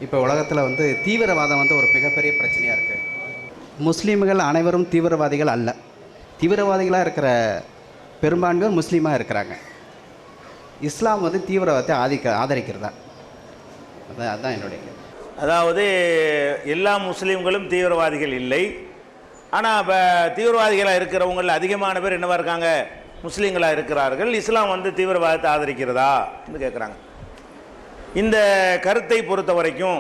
இப்போ உலகத்தில் தீவிரவாதம் ஒரு மிகப்பெரிய பிரச்சனையாக இருக்குது. முஸ்லீம்கள் அனைவரும் தீவிரவாதிகள் அல்ல. தீவிரவாதிகளாக இருக்கிற பெரும்பான்மையோர் முஸ்லீமாக இருக்கிறாங்க. இஸ்லாம் தீவிரவாதத்தை ஆதரிக்கிறதா? அதுதான் என்னுடைய கேள்வி. அதாவது எல்லா முஸ்லீம்களும் தீவிரவாதிகள் இல்லை. ஆனால் இப்போ தீவிரவாதிகளாக இருக்கிறவங்களில் அதிகமான பேர் என்னவா இருக்காங்க? முஸ்லீம்களாக இருக்கிறார்கள். இஸ்லாம் தீவிரவாதத்தை ஆதரிக்கிறதா என்று கேட்குறாங்க. இந்த கருத்தை பொறுத்த வரைக்கும்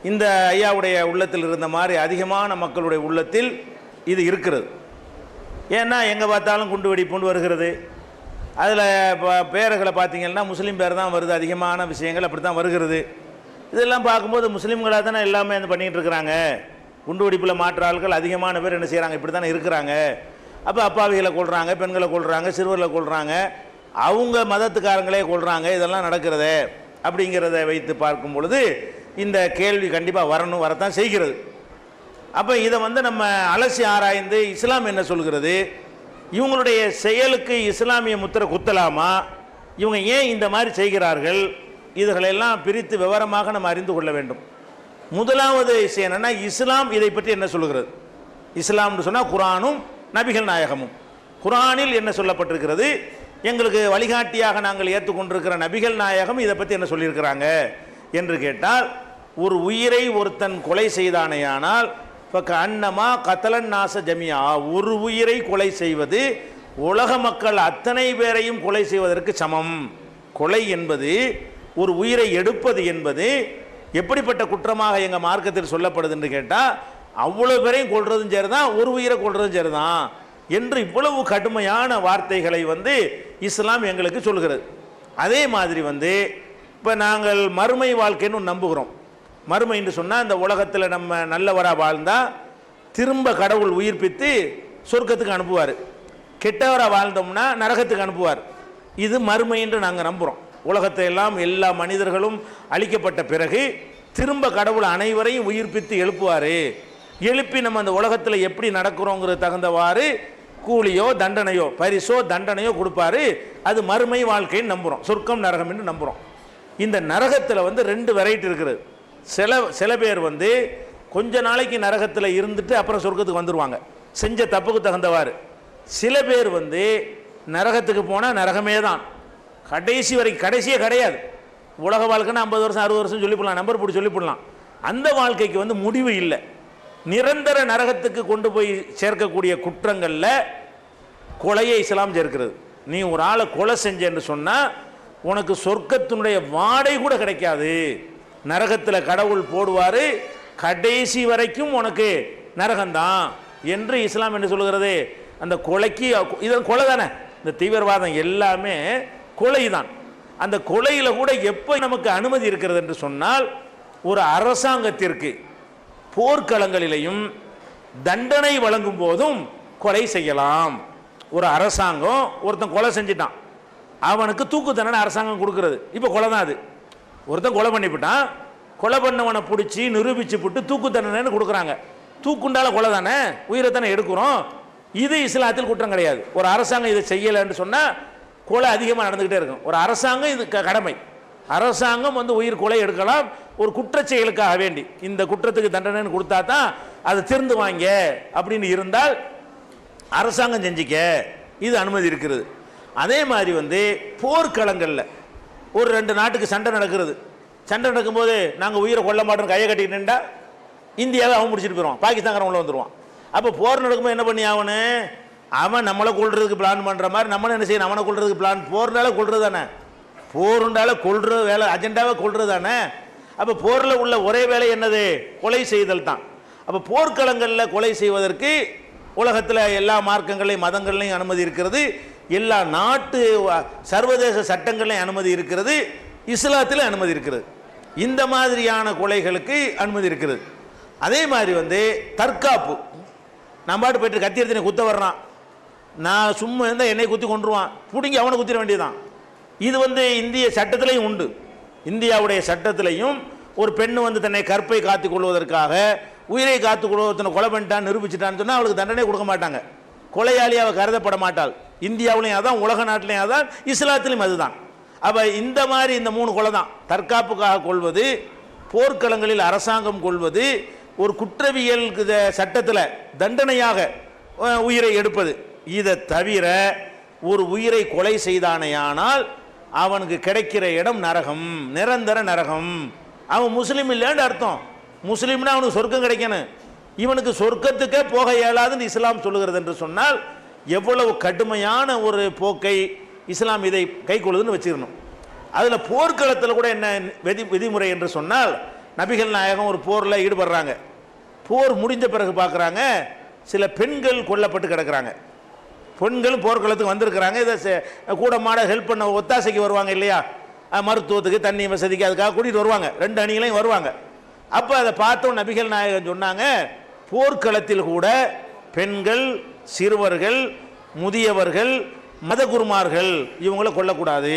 இந்த ஐயாவுடைய உள்ளத்தில் இருந்த மாதிரி அதிகமான மக்களுடைய உள்ளத்தில் இது இருக்கிறது. ஏன்னா எங்கே பார்த்தாலும் குண்டு வெடிப்புண்டு வருகிறது. அதில் பேர்களை பார்த்தீங்கன்னா முஸ்லீம் பேர் தான் வருது. அதிகமான விஷயங்கள் அப்படி தான் வருகிறது. இதெல்லாம் பார்க்கும்போது முஸ்லீம்களாக தானே எல்லாமே பண்ணிகிட்டு இருக்கிறாங்க. குண்டு வெடிப்பில் மாற்ற ஆட்கள் அதிகமான பேர் என்ன செய்கிறாங்க? இப்படி தானே இருக்கிறாங்க. அப்போ அப்பாவிகளை கொள்கிறாங்க, பெண்களை கொள்கிறாங்க, சிறுவர்களை கொள்கிறாங்க, அவங்க மதத்துக்காரங்களே கொள்கிறாங்க. இதெல்லாம் நடக்கிறதே அப்படிங்கிறத வைத்து பார்க்கும் பொழுது இந்த கேள்வி கண்டிப்பாக வரத்தான் செய்கிறது. அப்போ இதை நம்ம அலசி ஆராய்ந்து இஸ்லாம் என்ன சொல்கிறது, இவங்களுடைய செயலுக்கு இஸ்லாமிய முத்திரை குத்தலாமா, இவங்க ஏன் இந்த மாதிரி செய்கிறார்கள், இதுகளெல்லாம் பிரித்து விவரமாக நம்ம அறிந்து கொள்ள வேண்டும். முதலாவது விஷயம் என்னென்னா, இஸ்லாம் இதை பற்றி என்ன சொல்கிறது. இஸ்லாம்னு சொன்னால் குரானும் நபிகள் நாயகமும். குரானில் என்ன சொல்லப்பட்டிருக்கிறது, எங்களுக்கு வழிகாட்டியாக நாங்கள் ஏற்றுக்கொண்டிருக்கிற நபிகள் நாயகம் இதை பற்றி என்ன சொல்லியிருக்கிறாங்க என்று கேட்டால், ஒரு உயிரை ஒருத்தன் கொலை செய்தானேயானால் அன்னமா கத்தலன் நாச ஜமியா, ஒரு உயிரை கொலை செய்வது உலக மக்கள் அத்தனை பேரையும் கொலை செய்வதற்கு சமம். கொலை என்பது, ஒரு உயிரை எடுப்பது என்பது எப்படிப்பட்ட குற்றமாக எங்கள் மார்க்கத்தில் சொல்லப்படுது என்று கேட்டால், அவ்வளோ பேரையும் கொள்றதும் சரிதான், ஒரு உயிரை கொள்றதும் சரிதான் என்று இவ்வளவு கடுமையான வார்த்தைகளை இஸ்லாம் எங்களுக்கு சொல்கிறது. அதே மாதிரி இப்போ நாங்கள் மறுமை வாழ்க்கைன்னு நம்புகிறோம். மறுமை என்று சொன்னால், இந்த உலகத்தில் நம்ம நல்லவராக வாழ்ந்தால் திரும்ப கடவுள் உயிர்ப்பித்து சொர்க்கத்துக்கு அனுப்புவார், கெட்டவராக வாழ்ந்தோம்னா நரகத்துக்கு அனுப்புவார். இது மறுமை என்று நாங்கள் நம்புகிறோம். உலகத்தை எல்லாம் எல்லா மனிதர்களும் அழிக்கப்பட்ட பிறகு திரும்ப கடவுள் அனைவரையும் உயிர்ப்பித்து எழுப்புவார். எழுப்பி நம்ம அந்த உலகத்தில் எப்படி நடக்கிறோங்கிறது தகுந்தவாறு கூலியோ தண்டனையோ, பரிசோ தண்டனையோ கொடுப்பாரு. அது மறுமை வாழ்க்கைன்னு நம்புகிறோம். சொர்க்கம் நரகம் என்று நம்புகிறோம். இந்த நரகத்தில் ரெண்டு வெரைட்டி இருக்குது. சில பேர் கொஞ்ச நாளைக்கு நரகத்தில் இருந்துட்டு அப்புறம் சொர்க்கத்துக்கு வந்துடுவாங்க, செஞ்ச தப்புக்கு தகுந்தவாறு. சில பேர் நரகத்துக்கு போனால் நரகமே தான், கடைசி வரைக்கும், கடைசியே கிடையாது. உலக வாழ்க்கைன்னா 50 வருஷம் 60 வருஷம் சொல்லிவிடலாம், நம்பர் போட்டு சொல்லிவிடலாம். அந்த வாழ்க்கைக்கு முடிவு இல்லை. நிரந்தர நரகத்துக்கு கொண்டு போய் சேர்க்கக்கூடிய குற்றங்களில் கொலையை இஸ்லாம் சேர்க்கிறது. நீ ஒரு ஆளை கொலை செஞ்சேன்னு சொன்னால் உனக்கு சொர்க்கத்தினுடைய வாடை கூட கிடைக்காது. நரகத்தில் கடவுள் போடுவார், கடைசி வரைக்கும் உனக்கு நரகம்தான் என்று இஸ்லாம் என்ன சொல்கிறது. அந்த கொலைக்கு இதன் கொலை தானே, இந்த தீவிரவாதம் எல்லாமே கொலை தான். அந்த கொலையில் கூட எப்போ நமக்கு அனுமதி இருக்கிறது என்று சொன்னால், ஒரு அரசாங்கத்திற்கு போர்க்களங்களிலையும் தண்டனை வழங்கும் போதும் கொலை செய்யலாம். ஒரு அரசாங்கம் ஒருத்தன் கொலை செஞ்சிட்டான், அவனுக்கு தூக்கு தண்டனை அரசாங்கம் கொடுக்கிறது. இப்போ கொலை தான் அது. ஒருத்தன் கொலை பண்ணிவிட்டான், கொலை பண்ணவனை பிடிச்சி நிரூபிச்சு போட்டு தூக்கு தண்டனைன்னு கொடுக்குறாங்க. தூக்குண்டால கொலை தானே, உயிரை தானே எடுக்கிறோம். இது இஸ்லாத்தில் குற்றம் கிடையாது. ஒரு அரசாங்கம் இதை செய்யலைன்னு சொன்னால் கொலை அதிகமாக நடந்துக்கிட்டே இருக்கும். ஒரு அரசாங்கம் இது கடமை. அரசாங்கம் உயிர் கொலை எடுக்கலாம் ஒரு குற்றச் செயலுக்காக வேண்டி. இந்த குற்றத்துக்கு தண்டனைன்னு கொடுத்தா தான் அது திருந்து வாங்க அப்படின்னு இருந்தால் அரசாங்கம் செஞ்சிக்க இது அனுமதி இருக்கிறது. அதே மாதிரி போர்க்களங்களில் ஒரு 2 நாட்டுக்கு சண்டை நடக்கிறது. சண்டை நடக்கும்போது நாங்கள் உயிரை கொல்ல மாட்டோம் கையை கட்டிட்டு நின்றா இந்தியாவை அவன் முடிச்சுட்டு போயிடுவான், பாகிஸ்தான்காரன் உள்ள வந்துடுவான். அப்போ போர் நடக்கும்போது என்ன பண்ணி அவன் நம்மளை கொள்றதுக்கு பிளான் பண்ணுற மாதிரி நம்மளும் என்ன செய்யணும், அவனை கொள்றதுக்கு பிளான். போர்னால கொள்றது தானே, போருண்டால கொள்ற வேலை, அஜெண்டாவை கொள்றது தானே. அப்போ போரில் உள்ள ஒரே வேலை என்னது, கொலை செய்தல் தான். அப்போ போர்க்களங்களில் கொலை செய்வதற்கு உலகத்தில் எல்லா மார்க்கங்களையும் மதங்கள்லையும் அனுமதி இருக்கிறது, எல்லா நாட்டு சர்வதேச சட்டங்களையும் அனுமதி இருக்கிறது, இஸ்லாத்தில் அனுமதி இருக்கிறது. இந்த மாதிரியான கொலைகளுக்கு அனுமதி இருக்கிறது. அதே மாதிரி தற்காப்பு, நம்ம பாட்டு போயிட்டு கத்தி எடுத்து குத்த வர்றான், நான் சும்மா இருந்தால் என்னை குத்தி கொண்டுருவான், பிடிங்கி அவனை குத்திட வேண்டியதான். இது இந்திய சட்டத்திலையும் உண்டு. இந்தியாவுடைய சட்டத்திலையும் ஒரு பெண்ணு தன்னை கற்பை காத்துக் கொள்வதற்காக உயிரை காத்துக் கொள்வதனை கொலை பண்ணிட்டான் நிரூபிச்சிட்டான்னு சொன்னால் அவளுக்கு தண்டனை கொடுக்க மாட்டாங்க, கொலையாளி அவள் கருதப்பட மாட்டாள். இந்தியாவிலையும் அதான், உலக நாட்டிலையும் அதான், இஸ்லாத்திலையும் அதுதான். அப்போ இந்த மாதிரி இந்த 3 கொலை தான். தற்காப்புக்காக கொள்வது, போர்க்களங்களில் அரசாங்கம் கொள்வது ஒரு குற்றவியல் சட்டத்தில் தண்டனையாக உயிரை எடுப்பது. இதை தவிர ஒரு உயிரை கொலை செய்தானேயானால் அவனுக்கு கிடைக்கிற இடம் நரகம், நிரந்தர நரகம். அவன் முஸ்லீம் இல்லைன்னு அர்த்தம். முஸ்லீம்னா அவனுக்கு சொர்க்கம் கிடைக்கணும். இவனுக்கு சொர்க்கத்துக்கே போக இயலாதுன்னு இஸ்லாம் சொல்லுகிறது என்று சொன்னால் எவ்வளவு கடுமையான ஒரு போக்கை இஸ்லாம் இதை கை கொள்ளுதுன்னு வச்சுக்கணும். அதில் போர்க்களத்தில் கூட என்ன விதிமுறை என்று சொன்னால், நபிகள் நாயகம் ஒரு போரில் ஈடுபடுறாங்க. போர் முடிஞ்ச பிறகு பார்க்குறாங்க சில பெண்கள் கொல்லப்பட்டு கிடக்கிறாங்க. பெண்களும் போர்க்களத்துக்கு வந்திருக்கிறாங்க. இதை கூட மாட ஹெல்ப் பண்ண ஒத்தாசைக்கு வருவாங்க இல்லையா, மருத்துவத்துக்கு தண்ணி வசதிக்கு அதுக்காக கூட்டிகிட்டு வருவாங்க. 2 அணிகளையும் வருவாங்க. அப்போ அதை பார்த்தோம் நபிகள் நாயகம் சொன்னாங்க, போர்க்களத்தில் கூட பெண்கள், சிறுவர்கள், முதியவர்கள், மதகுருமார்கள் இவங்கள கொல்லக்கூடாது.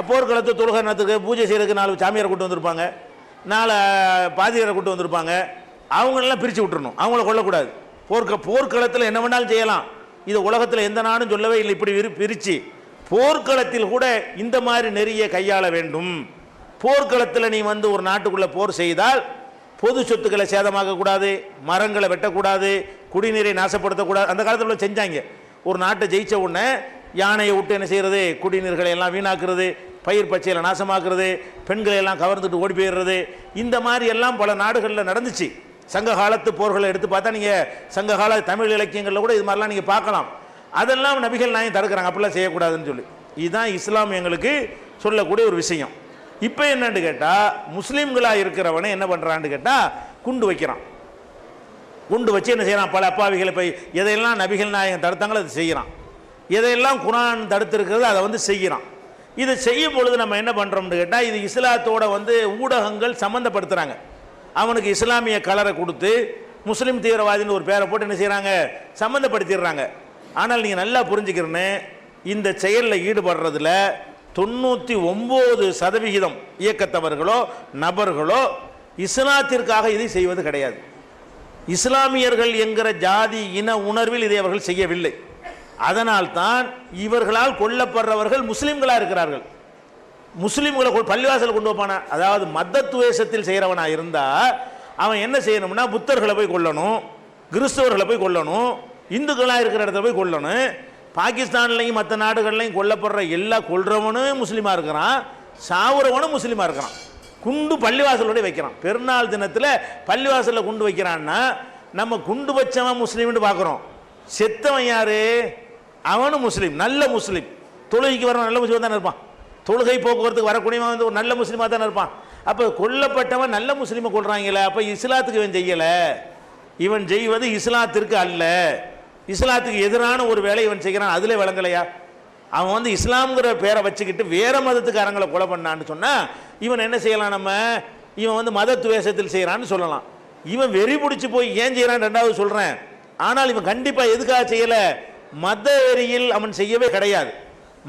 போர்க்களத்து தொழுகணத்துக்கு பூஜை செய்யறதுக்கு 4 சாமியாரை கூட்டு வந்திருப்பாங்க, 4 பாதியரை கூட்டு வந்திருப்பாங்க. அவங்களெல்லாம் பிரித்து விட்டுறணும், அவங்கள கொல்லக்கூடாது. போர்க்களத்தில் என்ன வேணாலும் செய்யலாம். இது உலகத்தில் எந்த நாடும் சொல்லவே இல்லை இப்படி பிரித்து. போர்க்களத்தில் கூட இந்த மாதிரி நெறிய கையாள வேண்டும். போர்க்களத்தில் நீ ஒரு நாட்டுக்குள்ளே போர் செய்தால் பொது சொத்துக்களை சேதமாக்கக்கூடாது, மரங்களை வெட்டக்கூடாது, குடிநீரை நாசப்படுத்தக்கூடாது. அந்த காலத்தில் செஞ்சாங்க. ஒரு நாட்டை ஜெயிச்ச உடனே யானையை விட்டு என்ன செய்கிறது, குடிநீர்களை எல்லாம் வீணாக்குறது, பயிர் பச்சையில் நாசமாக்குறது, பெண்களை எல்லாம் கவர்ந்துட்டு ஓடி போயிடுறது. இந்த மாதிரி எல்லாம் பல நாடுகளில் நடந்துச்சு. சங்க காலத்து போர்களை எடுத்து பார்த்தா நீங்கள் சங்ககால தமிழ் இலக்கியங்களில் கூட இது மாதிரிலாம் நீங்கள் பார்க்கலாம். அதெல்லாம் நபிகள் நாயகம் தடுக்கிறாங்க, அப்படிலாம் செய்யக்கூடாதுன்னு சொல்லி. இதுதான் இஸ்லாம் எங்களுக்கு சொல்லக்கூடிய ஒரு விஷயம். இப்போ என்னன்னு கேட்டால், முஸ்லீம்களாக இருக்கிறவனை என்ன பண்ணுறான்னு கேட்டால் குண்டு வைக்கிறான். குண்டு வச்சு என்ன செய்யறான், பல அப்பாவிகளை போய் எதையெல்லாம் நபிகள் நாயகம் தடுத்தாங்களோ அதை செய்கிறான். எதையெல்லாம் குரான் தடுத்திருக்கிறது அதை செய்கிறான். இதை செய்யும் பொழுது நம்ம என்ன பண்ணுறோம்னு கேட்டால், இது இஸ்லாத்தோட ஊடகங்கள் சம்மந்தப்படுத்துகிறாங்க. அவனுக்கு இஸ்லாமிய கலரை கொடுத்து முஸ்லீம் தீவிரவாதின்னு ஒரு பேரை போட்டு என்ன செய்கிறாங்க, சம்மந்தப்படுத்திடுறாங்க. ஆனால் நீங்கள் நல்லா புரிஞ்சுக்கிறேன்னு, இந்த செயலில் ஈடுபடுறதுல 99% இயக்கத்தவர்களோ நபர்களோ இஸ்லாத்திற்காக இதை செய்வது கிடையாது. இஸ்லாமியர்கள் என்கிற ஜாதி இன உணர்வில் இதை அவர்கள் செய்யவில்லை. அதனால்தான் இவர்களால் கொல்லப்படுறவர்கள் முஸ்லீம்களாக இருக்கிறார்கள். முஸ்லீம்களை பள்ளிவாசல் கொண்டு வைப்பான, அதாவது மத துவேஷத்தில் செய்கிறவனா இருந்தால் அவன் என்ன செய்யணும்னா, புத்தர்களை போய் கொல்லணும், கிறிஸ்தவர்களை போய் கொல்லணும், இந்துக்களாக இருக்கிற இடத்துல போய் கொல்லணும். பாகிஸ்தான்லையும் மற்ற நாடுகள்லையும் கொல்லப்படுற எல்லா கொல்றவனும் முஸ்லீமாக இருக்கிறான், சாவுறவனும் முஸ்லீமாக இருக்கிறான். குண்டு பள்ளிவாசலோட வைக்கிறான். பெருநாள் தினத்தில் பள்ளிவாசலில் குண்டு வைக்கிறான்னா நம்ம குண்டு வச்சவன் முஸ்லீம்னு பார்க்குறோம். செத்தவன் யாரு, அவனும் முஸ்லீம், நல்ல முஸ்லீம். தொழுகைக்கு வரவன் நல்ல முஸ்லீமாக தானே இருப்பான். தொழுகை போக்குவரத்துக்கு வரக்கூடியவன் ஒரு நல்ல முஸ்லீமாக தானே இருப்பான். அப்போ கொல்லப்பட்டவன் நல்ல முஸ்லீமை கொள்றாங்களே, அப்போ இஸ்லாத்துக்கு இவன் செய்யலை. இவன் செய்வது இஸ்லாத்திற்கு அல்ல, இஸ்லாத்துக்கு எதிரான ஒரு வேலை இவன் செய்கிறான். அதில் விளங்கலையா? அவன் இஸ்லாம்ங்கிற பேரை வச்சுக்கிட்டு வேற மதத்துக்காரங்களை கொலை பண்ணான்னு சொன்னால் இவன் என்ன செய்யலாம், நம்ம இவன் மத துவேஷத்தில் செய்கிறான்னு சொல்லலாம். இவன் வெறி பிடிச்சி போய் ஏன் செய்கிறான் ரெண்டாவது சொல்கிறேன். ஆனால் இவன் கண்டிப்பாக எதுக்காக செய்யலை, மத வெறியில் அவன் செய்யவே கிடையாது.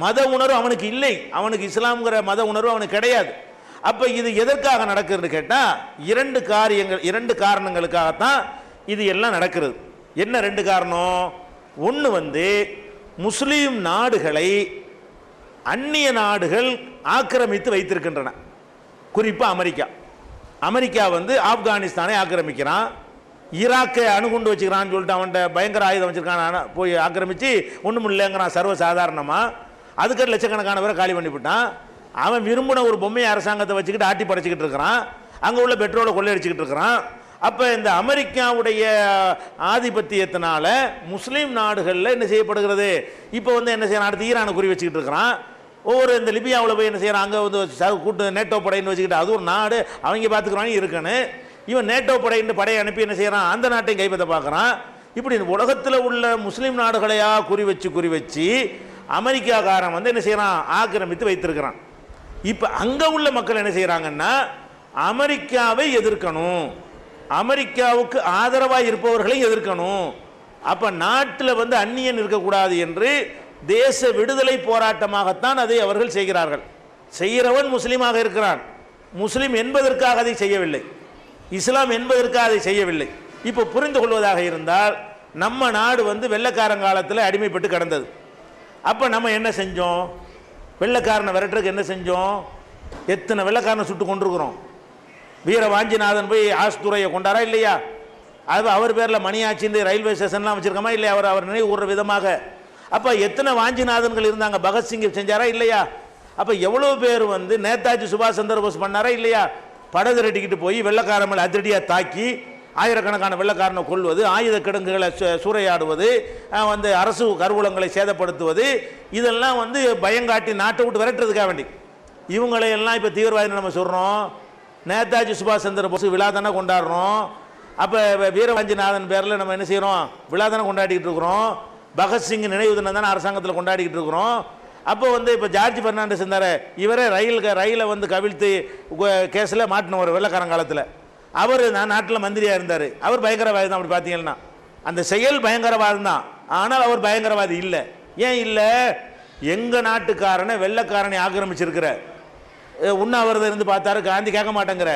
மத உணர்வு அவனுக்கு இல்லை, அவனுக்கு இஸ்லாம்ங்கிற மத உணர்வு அவனுக்கு கிடையாது. அப்போ இது எதற்காக நடக்குதுன்னு கேட்டால் 2 காரணங்களுக்காகத்தான் இது எல்லாம் நடக்கிறது. என்ன 2 காரணம்? ஒன்று முஸ்லீம் நாடுகளை அந்நிய நாடுகள் ஆக்கிரமித்து வைத்திருக்கின்றன. குறிப்பாக அமெரிக்கா ஆப்கானிஸ்தானை ஆக்கிரமிக்கிறான், ஈராக்கை அணுகுண்டு வச்சுக்கிறான்னு சொல்லிட்டு அவன்கிட்ட பயங்கர ஆயுதம் வச்சுருக்கான், போய் ஆக்கிரமித்து ஒன்றும் இல்லைங்கிறான் சர்வசாதாரணமாக. அதுக்கு லட்சக்கணக்கான பேரை காலி பண்ணிவிட்டான். அவன் விரும்பின ஒரு பொம்மை அரசாங்கத்தை வச்சுக்கிட்டு ஆட்டி படைச்சிக்கிட்டு இருக்கிறான், அங்கே உள்ள பெட்ரோலை கொள்ளையடிச்சிக்கிட்டு இருக்கிறான். அப்போ இந்த அமெரிக்காவுடைய ஆதிபத்தியத்தினால முஸ்லீம் நாடுகளில் என்ன செய்யப்படுகிறது, இப்போ என்ன செய்யறான், அடுத்து ஈரானை குறி வச்சுக்கிட்டு இருக்கிறான். ஒவ்வொரு இந்த லிபியாவில் போய் என்ன செய்யறான், அங்கே கூட்டு நேட்டோ படைன்னு வச்சுக்கிட்டு, அது ஒரு நாடு அவங்க பார்த்துக்கிறாங்க இருக்குன்னு, இவன் நேட்டோ படைன்னு படையை அனுப்பி என்ன செய்யறான், அந்த நாட்டையும் கைப்பற்ற பார்க்குறான். இப்படி உலகத்தில் உள்ள முஸ்லீம் நாடுகளையா குறி வச்சு அமெரிக்காக்காரன் என்ன செய்யறான், ஆக்கிரமித்து வைத்திருக்கிறான். இப்போ அங்கே உள்ள மக்கள் என்ன செய்யறாங்கன்னா, அமெரிக்காவை எதிர்க்கணும், அமெரிக்காவுக்கு ஆதரவாக இருப்பவர்களை எதிர்க்கணும். அப்போ நாட்டில் அந்நியன் இருக்கக்கூடாது என்று தேச விடுதலை போராட்டமாகத்தான் அதை அவர்கள் செய்கிறார்கள். செய்கிறவன் முஸ்லீமாக இருக்கிறான், முஸ்லீம் என்பதற்காக அதை செய்யவில்லை, இஸ்லாம் என்பதற்காக அதை செய்யவில்லை. இப்போ புரிந்து கொள்வதாக இருந்தால், நம்ம நாடு வெள்ளைக்காரங்காலத்தில் அடிமைப்பட்டு கிடந்தது. அப்போ நம்ம என்ன செஞ்சோம், வெள்ளைக்காரனை விரட்டுறதுக்கு என்ன செஞ்சோம், எத்தனை வெள்ளைக்காரனை சுட்டு கொண்டிருக்கிறோம். வீர வாஞ்சிநாதன் போய் ஆஸ்துறையை கொண்டாரா இல்லையா? அது அவர் பேரில் மணியாச்சின்னு ரயில்வே ஸ்டேஷன்லாம் வச்சுருக்கோமா இல்லையா? அவர் நினைவு கூறுற விதமாக. அப்போ எத்தனை வாஞ்சிநாதன்கள் இருந்தாங்க? பகத்சிங் செஞ்சாரா இல்லையா? அப்போ எவ்வளோ பேர் வந்து நேதாஜி சுபாஷ் சந்திர போஸ் பண்ணாரா இல்லையா? படகு திரட்டிக்கிட்டு போய் வெள்ளக்காரன் மேலே அதிரடியாக தாக்கி ஆயிரக்கணக்கான வெள்ளக்காரனை கொள்வது, ஆயுத கிடங்குகளை சூறையாடுவது, வந்து அரசு கருவூலங்களை சேதப்படுத்துவது, இதெல்லாம் வந்து பயங்காட்டி நாட்டை விட்டு விரட்டுறதுக்காக வேண்டி இவங்களையெல்லாம் இப்போ தீவிரவாதி நம்ம சொல்கிறோம். நேதாஜி சுபாஷ் சந்திர போஸ் விழா தானே கொண்டாடுறோம். அப்போ வீரவாஞ்சிநாதன் பேரில் நம்ம என்ன செய்கிறோம்? விழா தானே கொண்டாடிக்கிட்டு இருக்கிறோம். பகத்சிங் நினைவு தினம் தானே அரசாங்கத்தில் கொண்டாடிக்கிட்டு இருக்கிறோம். அப்போ வந்து இப்போ ஜார்ஜ் பெர்னாண்டஸ் இருந்தார், இவரே ரயிலை வந்து கவிழ்த்து கேஸில் மாட்டினவர் வெள்ளக்காரங்காலத்தில். அவர் நாட்டில் மந்திரியாக இருந்தார். அவர் பயங்கரவாதி தான். அப்படி பார்த்தீங்கன்னா அந்த செயல் பயங்கரவாதம் தான். ஆனால் அவர் பயங்கரவாதி இல்லை. ஏன் இல்லை? எங்கள் நாட்டுக்காரனை வெள்ளக்காரனை ஆக்கிரமிச்சிருக்கிற உண்ணாவிரதம் இருந்து பார்த்தாரு, காந்தி கேட்க மாட்டேங்கிற,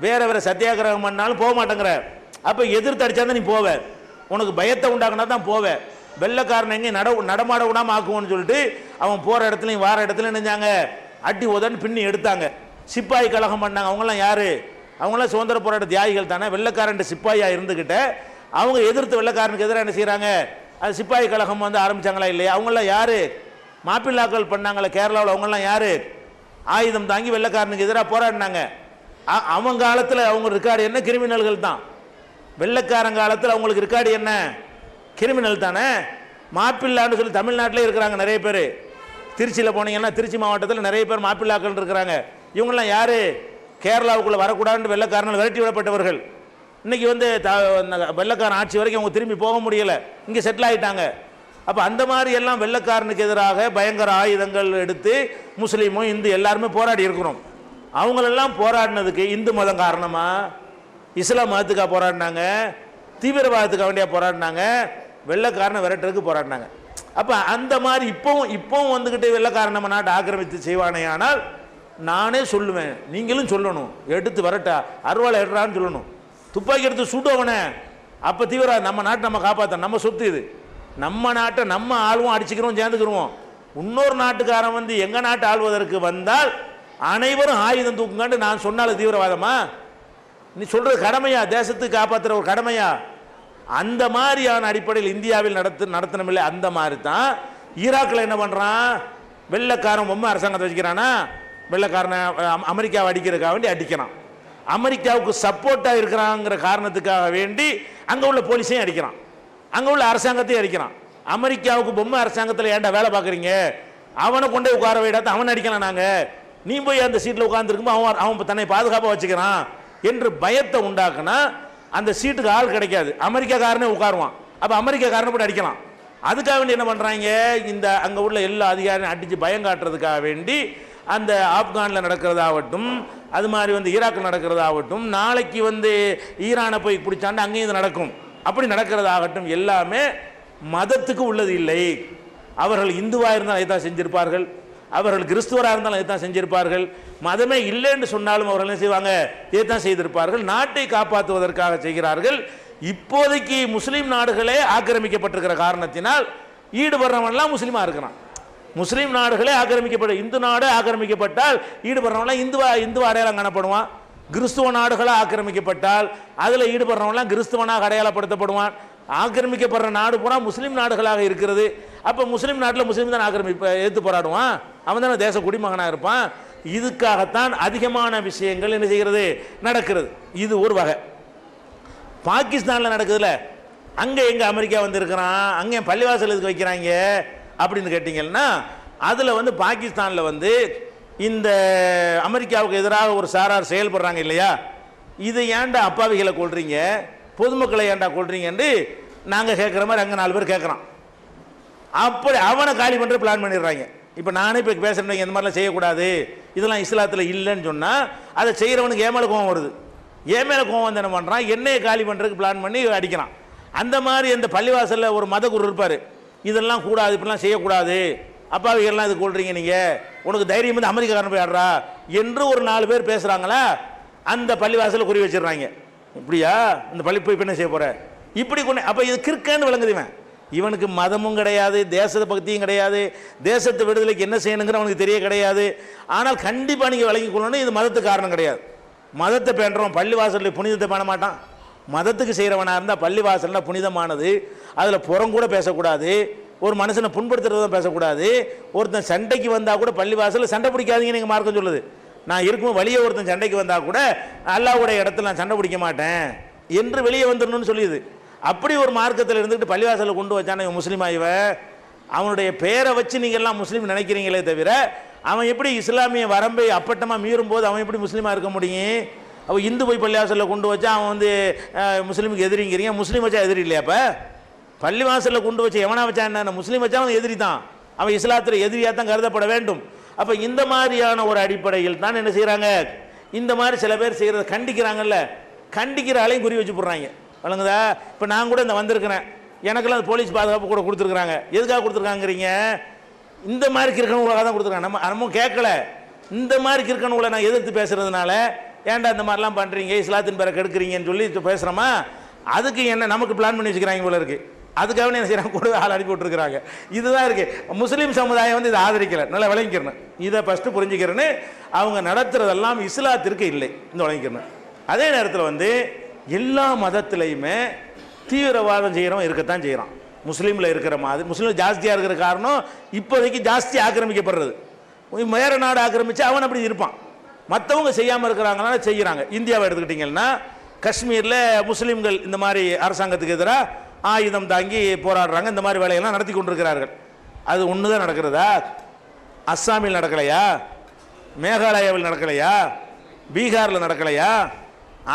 வேற சத்தியாகிரகம் பண்ணாலும் போக மாட்டேங்கிற. அப்போ எதிர்த்து அடிச்சா தான் நீ போவ, உனக்கு பயத்தை உண்டாக்குனா தான் போவ. வெள்ளக்காரன் எங்கே நடமாட விடாமல் ஆக்குவோன்னு சொல்லிட்டு அவன் போகிற இடத்துலையும் வார இடத்துலையும் நினைஞ்சாங்க அடி உதன்னு பின்னி எடுத்தாங்க. சிப்பாய் கழகம் பண்ணாங்க. அவங்களாம் யாரு? அவங்களாம் சுதந்திர போராட்ட தியாகிகள் தானே. வெள்ளக்காரன் சிப்பாயாக இருந்துக்கிட்ட அவங்க எதிர்த்து வெள்ளக்காரனுக்கு எதிராக என்ன செய்கிறாங்க? அது சிப்பாய் கழகம் வந்து ஆரம்பித்தாங்களா இல்லையா? அவங்களாம் யாரு? மாப்பிள்ளாக்கள் பண்ணாங்களே கேரளாவில், அவங்களாம் யாரு? ஆயுதம் தாங்கி வெள்ளக்காரனுக்கு எதிராக போராடினாங்க. அவங்க காலத்தில் அவங்க ரெக்கார்டு என்ன? கிரிமினல்கள் தான். வெள்ளக்காரங்காலத்தில் அவங்களுக்கு ரெக்கார்டு என்ன? கிரிமினல் தானே. மாப்பிள்ளான்னு சொல்லி தமிழ்நாட்டிலே இருக்கிறாங்க நிறைய பேர். திருச்சியில் போனீங்கன்னா திருச்சி மாவட்டத்தில் நிறைய பேர் மாப்பிள்ளாக்கள் இருக்கிறாங்க. இவங்கெல்லாம் யார்? கேரளாவுக்குள்ளே வரக்கூடாதுன்னு வெள்ளக்காரர்கள் விரட்டி விடப்பட்டவர்கள். இன்றைக்கி வந்து வெள்ளக்காரன் ஆட்சி வரைக்கும் அவங்க திரும்பி போக முடியலை, இங்கே செட்டில் ஆகிட்டாங்க. அப்போ அந்த மாதிரி எல்லாம் வெள்ளக்காரனுக்கு எதிராக பயங்கர ஆயுதங்கள் எடுத்து முஸ்லீமும் இந்து எல்லாருமே போராடி இருக்கிறோம். அவங்களெல்லாம் போராடினதுக்கு இந்து மதம் காரணமா? இஸ்லாம் மதத்துக்காக போராடினாங்க, தீவிரவாதத்துக்காக வேண்டியா போராடினாங்க, வெள்ளக்காரனை விரட்டுறதுக்கு போராடினாங்க. அப்போ அந்த மாதிரி இப்போவும் வந்துக்கிட்டு வெள்ளக்காரன் நம்ம நாட்டை ஆக்கிரமித்து செய்வானே. ஆனால் நானே சொல்லுவேன், நீங்களும் சொல்லணும், எடுத்து வரட்டா அருவாளை எடுறான்னு சொல்லணும், துப்பாக்கி எடுத்து சுடுவனே. அப்போ தீவிரவாத நம்ம நாட்டை நம்ம காப்பாற்ற, நம்ம சொத்து இது, நம்ம நாட்டை நம்ம ஆளுவோம், அடிச்சுக்கிறோம், சேர்ந்துக்கிறோம். இன்னொரு நாட்டுக்காரன் வந்து எங்கள் நாட்டை ஆள்வதற்கு வந்தால் அனைவரும் ஆயுதம் தூக்குங்கன்னு நான் சொன்னாலும் தீவிரவாதமா? நீ சொல்கிறது கடமையா? தேசத்துக்கு காப்பாற்றுற ஒரு கடமையா? அந்த மாதிரியான அடிப்படையில் இந்தியாவில் நடத்தினமில்லை. அந்த மாதிரி தான் ஈராக்கில் என்ன பண்ணுறான்? வெள்ளக்காரன் பொம்மை அரசாங்கத்தை வச்சுக்கிறானா? வெள்ளக்காரனை அமெரிக்காவை அடிக்கிறதுக்காக வேண்டி அடிக்கிறான். அமெரிக்காவுக்கு சப்போர்ட்டாக இருக்கிறாங்கிற காரணத்துக்காக வேண்டி அங்கே உள்ள போலீஸையும் அடிக்கிறான், அங்கே உள்ள அரசாங்கத்தையும் அடிக்கிறான். அமெரிக்காவுக்கு பொம்மை அரசாங்கத்தில் ஏன்டா வேலை பார்க்குறீங்க? அவனை கொண்டே உட்கார வைடாத, அவனை அடிக்கலாம் நாங்கள், நீ போய் அந்த சீட்டில் உட்காந்துருக்கும்போது அவன் தன்னை பாதுகாப்பாக வச்சுக்கிறான் என்று பயத்தை உண்டாக்குனா அந்த சீட்டுக்கு ஆள் கிடைக்காது, அமெரிக்காக்காரனே உட்காருவான். அப்போ அமெரிக்காக்காரனை போட்டு அடிக்கலாம். அதுக்காக வேண்டி என்ன பண்ணுறாங்க? இந்த அங்கே உள்ள எல்லா அதிகாரியும் அடித்து பயம் காட்டுறதுக்காக வேண்டி அந்த ஆப்கானில் நடக்கிறதாகட்டும், அது மாதிரி வந்து ஈராக்கில் நடக்கிறதாகட்டும், நாளைக்கு வந்து ஈரானை போய் பிடிச்சாண்டு அங்கேயும் இது நடக்கும். அப்படி நடக்கிறதாகட்டும் எல்லாமே மதத்துக்கு உள்ளது இல்லை. அவர்கள் இந்துவாக இருந்தாலும் அதை தான் செஞ்சிருப்பார்கள், அவர்கள் கிறிஸ்துவராக இருந்தாலும் இதை தான் செஞ்சிருப்பார்கள். மதமே இல்லைன்னு சொன்னாலும் அவர்கள் என்ன செய்வாங்க? இதை தான் செய்திருப்பார்கள். நாட்டை காப்பாற்றுவதற்காக செய்கிறார்கள். இப்போதைக்கு முஸ்லீம் நாடுகளே ஆக்கிரமிக்கப்பட்டிருக்கிற காரணத்தினால் ஈடுபடுறவன்லாம் முஸ்லீமாக இருக்கிறான். முஸ்லீம் நாடுகளே ஆக்கிரமிக்கப்பட்ட, இந்து நாடு ஆக்கிரமிக்கப்பட்டால் ஈடுபடுறவன்லாம் இந்துவா அடையாளம் காணப்படுவான். கிறிஸ்துவ நாடுகளாக ஆக்கிரமிக்கப்பட்டால் அதில் ஈடுபடுறவன்லாம் கிறிஸ்துவனாக அடையாளப்படுத்தப்படுவான். ஆக்கிரமிக்கப்படுற நாடு பூரா முஸ்லீம் நாடுகளாக இருக்கிறது. அப்போ முஸ்லீம் நாட்டில் முஸ்லீம் தான் எதிர்த்து போராடுவான், அவன் தானே தேச குடிமகனாக இருப்பான். இதுக்காகத்தான் அதிகமான விஷயங்கள் என்ன செய்கிறது? நடக்கிறது. இது ஒரு வகை. பாகிஸ்தானில் நடக்குதுல, அங்கே எங்கே அமெரிக்கா வந்திருக்கிறான், அங்கே பள்ளிவாசல் எதுக்கு வைக்கிறாங்க அப்படின்னு கேட்டிங்கன்னா, அதில் வந்து பாகிஸ்தானில் வந்து இந்த அமெரிக்காவுக்கு எதிராக ஒரு சாரார் செயல்படுறாங்க இல்லையா, இதை ஏன்டா அப்பாவிகளை கொள்றீங்க, பொதுமக்களை ஏன்டா கொள்றீங்கன்னு நாங்கள் கேட்குற மாதிரி அங்கே 4 பேர் கேட்குறான். அப்படி அவனை காலி பண்ணுற பிளான் பண்ணிடுறாங்க. இப்போ நானே இப்போ பேசுகிறேன், இந்த மாதிரிலாம் செய்யக்கூடாது, இதெல்லாம் இஸ்லாத்தில் இல்லைன்னு சொன்னால் அதை செய்கிறவனுக்கு ஏன் மேலே கோவம் வருது. ஏன் மேலே கோவம் வந்து என்ன பண்ணுறான்? என்னையை காலி பண்ணுறதுக்கு பிளான் பண்ணி அடிக்கிறான். அந்த மாதிரி அந்த பள்ளிவாசலில் ஒரு மத குரு இருப்பார், இதெல்லாம் கூடாது, இப்படிலாம் செய்யக்கூடாது, அப்பாவிகள்லாம் இது கொள்றீங்க, நீங்கள் உனக்கு தைரியம் வந்து அமெரிக்காரன் போய் ஆடுறா என்று ஒரு 4 பேர் பேசுகிறாங்களா, அந்த பள்ளிவாசலில் குறி வச்சிடுறாங்க. இப்படியா இந்த பள்ளி போய் என்ன செய்ய போகிற இப்படி கொண்டு. அப்போ இது கிறுக்கன்னு விளங்குதுவன். இவனுக்கு மதமும் கிடையாது, தேச பக்தியும் கிடையாது, தேசத்து விடுதலைக்கு என்ன செய்யணுங்கிற அவனுக்கு தெரிய கிடையாது. ஆனால் கண்டிப்பாக நீங்கள் விளங்கி கொள்ளணும், இது மதத்துக்கு காரணம் கிடையாது. மதத்தை பேண்டுறோம், பள்ளிவாசலில் புனிதத்தை பண்ண மாட்டான். மதத்துக்கு செய்கிறவனாக இருந்தால் பள்ளிவாசல்னா புனிதமானது, அதில் புறங்கூட பேசக்கூடாது, ஒரு மனுஷனை புண்படுத்துறதும் பேசக்கூடாது. ஒருத்தன் சண்டைக்கு வந்தால் கூட பள்ளிவாசலில் சண்டை பிடிக்காதீங்கன்னு எங்கள் மார்க்கம் சொல்லுது. நான் இருக்கும் வழியே ஒருத்தன் சண்டைக்கு வந்தால் கூட அல்லாஹ்வுடைய இடத்துல நான் சண்டை பிடிக்க மாட்டேன் என்று வெளியே வந்துடணும்னு சொல்லிடுது. அப்படி ஒரு மார்க்கத்தில் இருந்துக்கிட்டு பள்ளிவாசலில் கொண்டு வச்சானே இவன் முஸ்லீமா? இவன் அவனுடைய பேரை வச்சு நீங்கள் எல்லாம் முஸ்லீம் நினைக்கிறீங்களே தவிர அவன் எப்படி இஸ்லாமிய வரம்பை அப்பட்டமாக மீறும் போது அவன் எப்படி முஸ்லீமாக இருக்க முடியும்? அவன் இந்து போய் பள்ளிவாசலில் கொண்டு வச்சா அவன் வந்து முஸ்லீமுக்கு எதிரிங்கிறீங்க. முஸ்லீம் வச்சா எதிரி இல்லையா? அப்போ பள்ளிவாசலில் கொண்டு வச்ச எவனா வச்சா என்ன? முஸ்லீம் வச்சா அவன் எதிரி தான், அவன் இஸ்லாத்தில் எதிரியாக தான் கருதப்பட வேண்டும். அப்போ இந்த மாதிரியான ஒரு அடிப்படையில் தான் என்ன செய்கிறாங்க, இந்த மாதிரி சில பேர் செய்கிறத கண்டிக்கிறாங்கல்ல, கண்டிக்கிற ஆளையும் குறி வச்சு போடுறாங்க. வழங்குதா? இப்போ நான் கூட இந்த வந்திருக்கிறேன், எனக்கெல்லாம் போலீஸ் பாதுகாப்பு கூட கொடுத்துருக்குறாங்க. எதுக்காக கொடுத்துருக்காங்கிறீங்க? இந்த மாதிரி கிறுக்கணுங்களாக தான் கொடுத்துருக்காங்க. நம்ம கேட்கல, இந்த மாதிரி கிறுக்கணுங்களை நான் எதிர்த்து பேசுறதுனால ஏன்டா இந்த மாதிரிலாம் பண்ணுறீங்க, இஸ்லாத்தின் பேரை கெடுக்குறீங்கன்னு சொல்லி பேசுகிறோமா? அதுக்கு என்ன நமக்கு பிளான் பண்ணி வச்சுக்கிறாங்க போல இருக்குது. அதுக்காக என்ன செய்கிறாங்க, கூட ஆள் அனுப்பி விட்டுருக்குறாங்க. இதுதான் இருக்குது. முஸ்லீம் சமுதாயம் வந்து இதை ஆதரிக்கலை. நல்லா விளங்கிக்கிறேன், இதை ஃபஸ்ட்டு புரிஞ்சுக்கிறேன்னு. அவங்க நடத்துறதெல்லாம் இஸ்லாத்திற்கு இல்லை, இந்த விளங்கிக்கிறேன். அதே நேரத்தில் வந்து எல்லா மதத்திலையுமே தீவிரவாதம் செய்கிறவன் இருக்கத்தான் செய்கிறான். முஸ்லீமில் இருக்கிற மாதிரி முஸ்லீம் ஜாஸ்தியாக இருக்கிற காரணம் இப்போதைக்கு ஜாஸ்தி ஆக்கிரமிக்கப்படுறது. வேறு நாடு ஆக்கிரமித்து அவன் அப்படி இருப்பான். மற்றவங்க செய்யாமல் இருக்கிறாங்கனால செய்கிறாங்க. இந்தியாவை எடுத்துக்கிட்டிங்கன்னா காஷ்மீரில் முஸ்லீம்கள் இந்த மாதிரி அரசாங்கத்துக்கு எதிராக ஆயுதம் தாங்கி போராடுறாங்க. இந்த மாதிரி வேலையெல்லாம் நடத்தி கொண்டிருக்கிறார்கள். அது ஒன்று தான் நடக்கிறதா? அஸ்ஸாமில் நடக்கலையா? மேகாலயாவில் நடக்கலையா? பீகாரில் நடக்கலையா?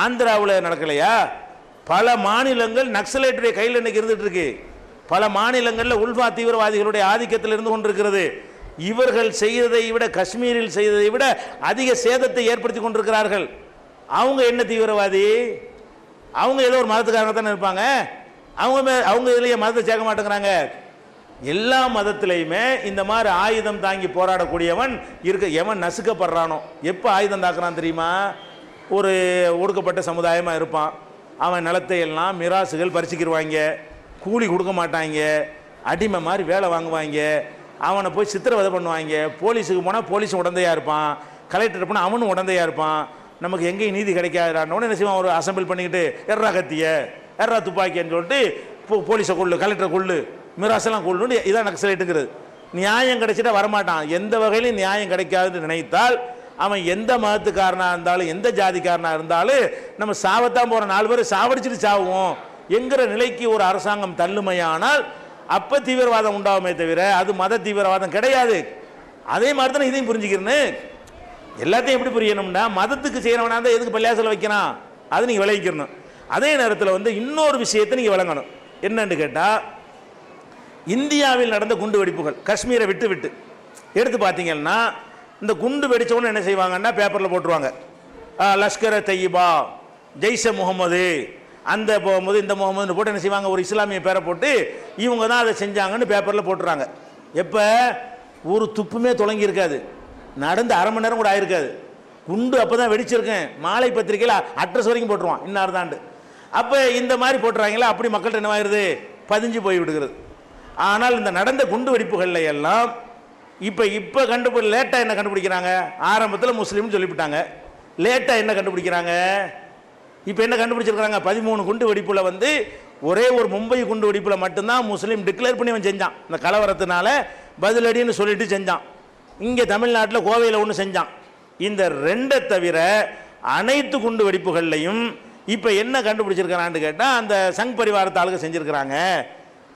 ஆந்திராவில் நடக்கலையா? பல மாநிலங்கள் நக்சலைட்டுடைய கையில் இன்னைக்கு இருந்துட்டு இருக்கு. பல மாநிலங்களில் உல்ஃபா தீவிரவாதிகளுடைய ஆதிக்கத்தில் இருந்து கொண்டிருக்கிறது. இவர்கள் செய்ததை விட, காஷ்மீரில் செய்ததை விட அதிக சேதத்தை ஏற்படுத்தி கொண்டிருக்கிறார்கள். அவங்க என்ன தீவிரவாதி? அவங்க ஏதோ ஒரு மதத்துக்காக தானே இருப்பாங்க. அவங்க இதுலேயே மதத்தை சேர்க்க மாட்டேங்கிறாங்க. எல்லா மதத்திலையுமே இந்த மாதிரி ஆயுதம் தாங்கி போராடக்கூடியவன் இருக்க. எவன் நசுக்கப்படுறானோ, எப்போ ஆயுதம் தாக்குறான் தெரியுமா? ஒரு ஒடுக்கப்பட்ட சமுதாயமாக இருப்பான். அவன் நிலத்தை எல்லாம் மிராசுகள் பறிச்சுக்கிடுவாங்க, கூலி கொடுக்க மாட்டாங்க, அடிமை மாதிரி வேலை வாங்குவாங்க, அவனை போய் சித்திரவதை பண்ணுவாங்க. போலீஸுக்கு போனால் போலீஸும் உடந்தையாக இருப்பான், கலெக்டர் போனால் அவனும் உடந்தையாக இருப்பான். நமக்கு எங்கேயும் நீதி கிடைக்காதுன்னு என்ன செய்வான், ஒரு அசம்பிள் பண்ணிக்கிட்டு எர்ரா கத்திய எர்ரா துப்பாக்கின்னு சொல்லிட்டு போலீஸை கொள்ளு, கலெக்டரை கொள்ளு, மிராசெல்லாம் கொள்ளுன்னு இதான் நக்சலைட்டுங்கிறது. நியாயம் கிடைச்சிட்டா வரமாட்டான். எந்த வகையிலும் நியாயம் கிடைக்காதுன்னு நினைத்தால் அவன் எந்த மதத்துக்காரனாக இருந்தாலும் எந்த ஜாதிக்காரனாக இருந்தாலும் நம்ம சாவத்தான் போகிற 4 பேர் சாவடிச்சுட்டு சாவுவோம் என்கிற நிலைக்கு ஒரு அரசாங்கம் தள்ளுமையானால் அப்போ தீவிரவாதம் உண்டாகுமே தவிர அது மத தீவிரவாதம் கிடையாது. அதே மாதிரி தான் இதையும் புரிஞ்சுக்கிறேன்னு. எல்லாத்தையும் எப்படி புரியணும்னா, மதத்துக்கு செய்கிறவனா தான் எதுக்கு பள்ளியாசல் வைக்கிறான், அது நீங்கள் விளங்கிக்கணும். அதே நேரத்தில் வந்து இன்னொரு விஷயத்தை நீங்கள் விளங்கணும். என்னன்னு கேட்டால், இந்தியாவில் நடந்த குண்டு வெடிப்புகள் காஷ்மீரை விட்டு விட்டு எடுத்து பார்த்தீங்கன்னா, இந்த குண்டு வெடித்தவொன்னு என்ன செய்வாங்கன்னா பேப்பரில் போட்டுருவாங்க, லஷ்கர் தையிபா, ஜெய்ஷே முகமது, அந்த முகமது இந்த முகமதுன்னு போட்டு என்ன செய்வாங்க, ஒரு இஸ்லாமிய பேரை போட்டு இவங்க தான் அதை செஞ்சாங்கன்னு பேப்பரில் போட்டுறாங்க. எப்போ ஒரு துப்புமே தொடங்கி இருக்காது, நடந்து அரை மணி நேரம் கூட ஆயிருக்காது, குண்டு அப்போ தான் வெடிச்சிருக்கேன், மாலை பத்திரிக்கையில் அட்ரஸ் வரைக்கும் போட்டுருவான், இன்னார் தாண்டு. அப்போ இந்த மாதிரி போட்டுறாங்களா, அப்படி மக்கள்கிட்ட என்னவாயிருது, பதிஞ்சு போய் விடுகிறது. ஆனால் இந்த நடந்த குண்டு வெடிப்புகளில் எல்லாம் இப்போ லேட்டாக என்ன கண்டுபிடிக்கிறாங்க, ஆரம்பத்தில் முஸ்லீம்னு சொல்லிவிட்டாங்க, லேட்டாக என்ன கண்டுபிடிக்கிறாங்க, இப்போ என்ன கண்டுபிடிச்சிருக்கிறாங்க, 13 குண்டு வெடிப்பில் வந்து ஒரே ஒரு மும்பை குண்டு வெடிப்பில் மட்டும்தான் முஸ்லீம் டிக்ளேர் பண்ணி அவன் செஞ்சான், இந்த கலவரத்தினால பதிலடின்னு சொல்லிட்டு செஞ்சான். இங்கே தமிழ்நாட்டில் கோவையில் ஒன்று செஞ்சான். இந்த 2 தவிர அனைத்து குண்டு வெடிப்புகள்லையும் இப்போ என்ன கண்டுபிடிச்சிருக்கிறான்னு கேட்டால் அந்த சங் பரிவாரத்தை ஆளுங்க செஞ்சுருக்கிறாங்க.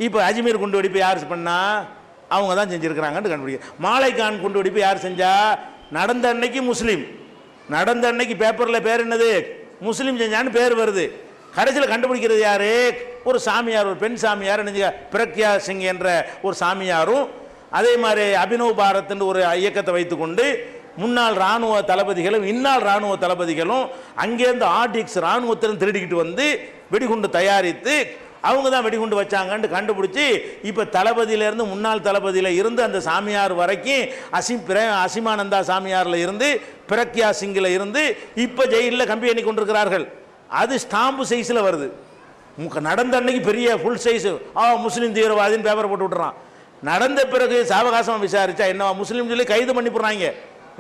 இப்போ அஜ்மீர் குண்டு வெடிப்பு யார் பண்ணா, அவங்க தான் செஞ்சுருக்கிறாங்கன்னு கண்டுபிடிக்க. மாலைக்கான் குண்டு வெடிப்பு யார் செஞ்சா, நடந்த அன்னைக்கு முஸ்லீம், நடந்த அன்னைக்கு பேப்பரில் பேர் என்னது, முஸ்லீம் செஞ்சான்னு பேர் வருது. கடைசியில் கண்டுபிடிக்கிறது யாரு, ஒரு சாமியார், ஒரு பெண் சாமியார், பிரக்யா சிங் என்ற ஒரு சாமியாரும், அதே மாதிரி அபினவ் பாரத் ஒரு இயக்கத்தை வைத்துக்கொண்டு முன்னாள் இராணுவ தளபதிகளும் இந்நாள் இராணுவ தளபதிகளும் அங்கேருந்து ஆர்டிக்ஸ் இராணுவத்திலும் திருடிக்கிட்டு வந்து வெடிகுண்டு தயாரித்து அவங்க தான் வெடிகுண்டு வச்சாங்கன்னு கண்டுபிடிச்சி இப்போ தளபதியிலேருந்து முன்னாள் தளபதியில் இருந்து அந்த சாமியார் வரைக்கும் அசிமானந்தா சாமியாரில் இருந்து பிரக்யா சிங்கில் இருந்து இப்போ ஜெயிலில் கம்பி எண்ணி கொண்டிருக்கிறார்கள். அது ஸ்டாம்பு சைஸில் வருது. நடந்த அன்னைக்கு பெரிய ஃபுல் சைஸு முஸ்லீம் தீவிரவாதின்னு பேப்பர் போட்டு விட்டுறான். நடந்த பிறகு சாவகாசமாக விசாரிச்சா என்ன முஸ்லீம் சொல்லி கைது பண்ணி போடுறாங்க.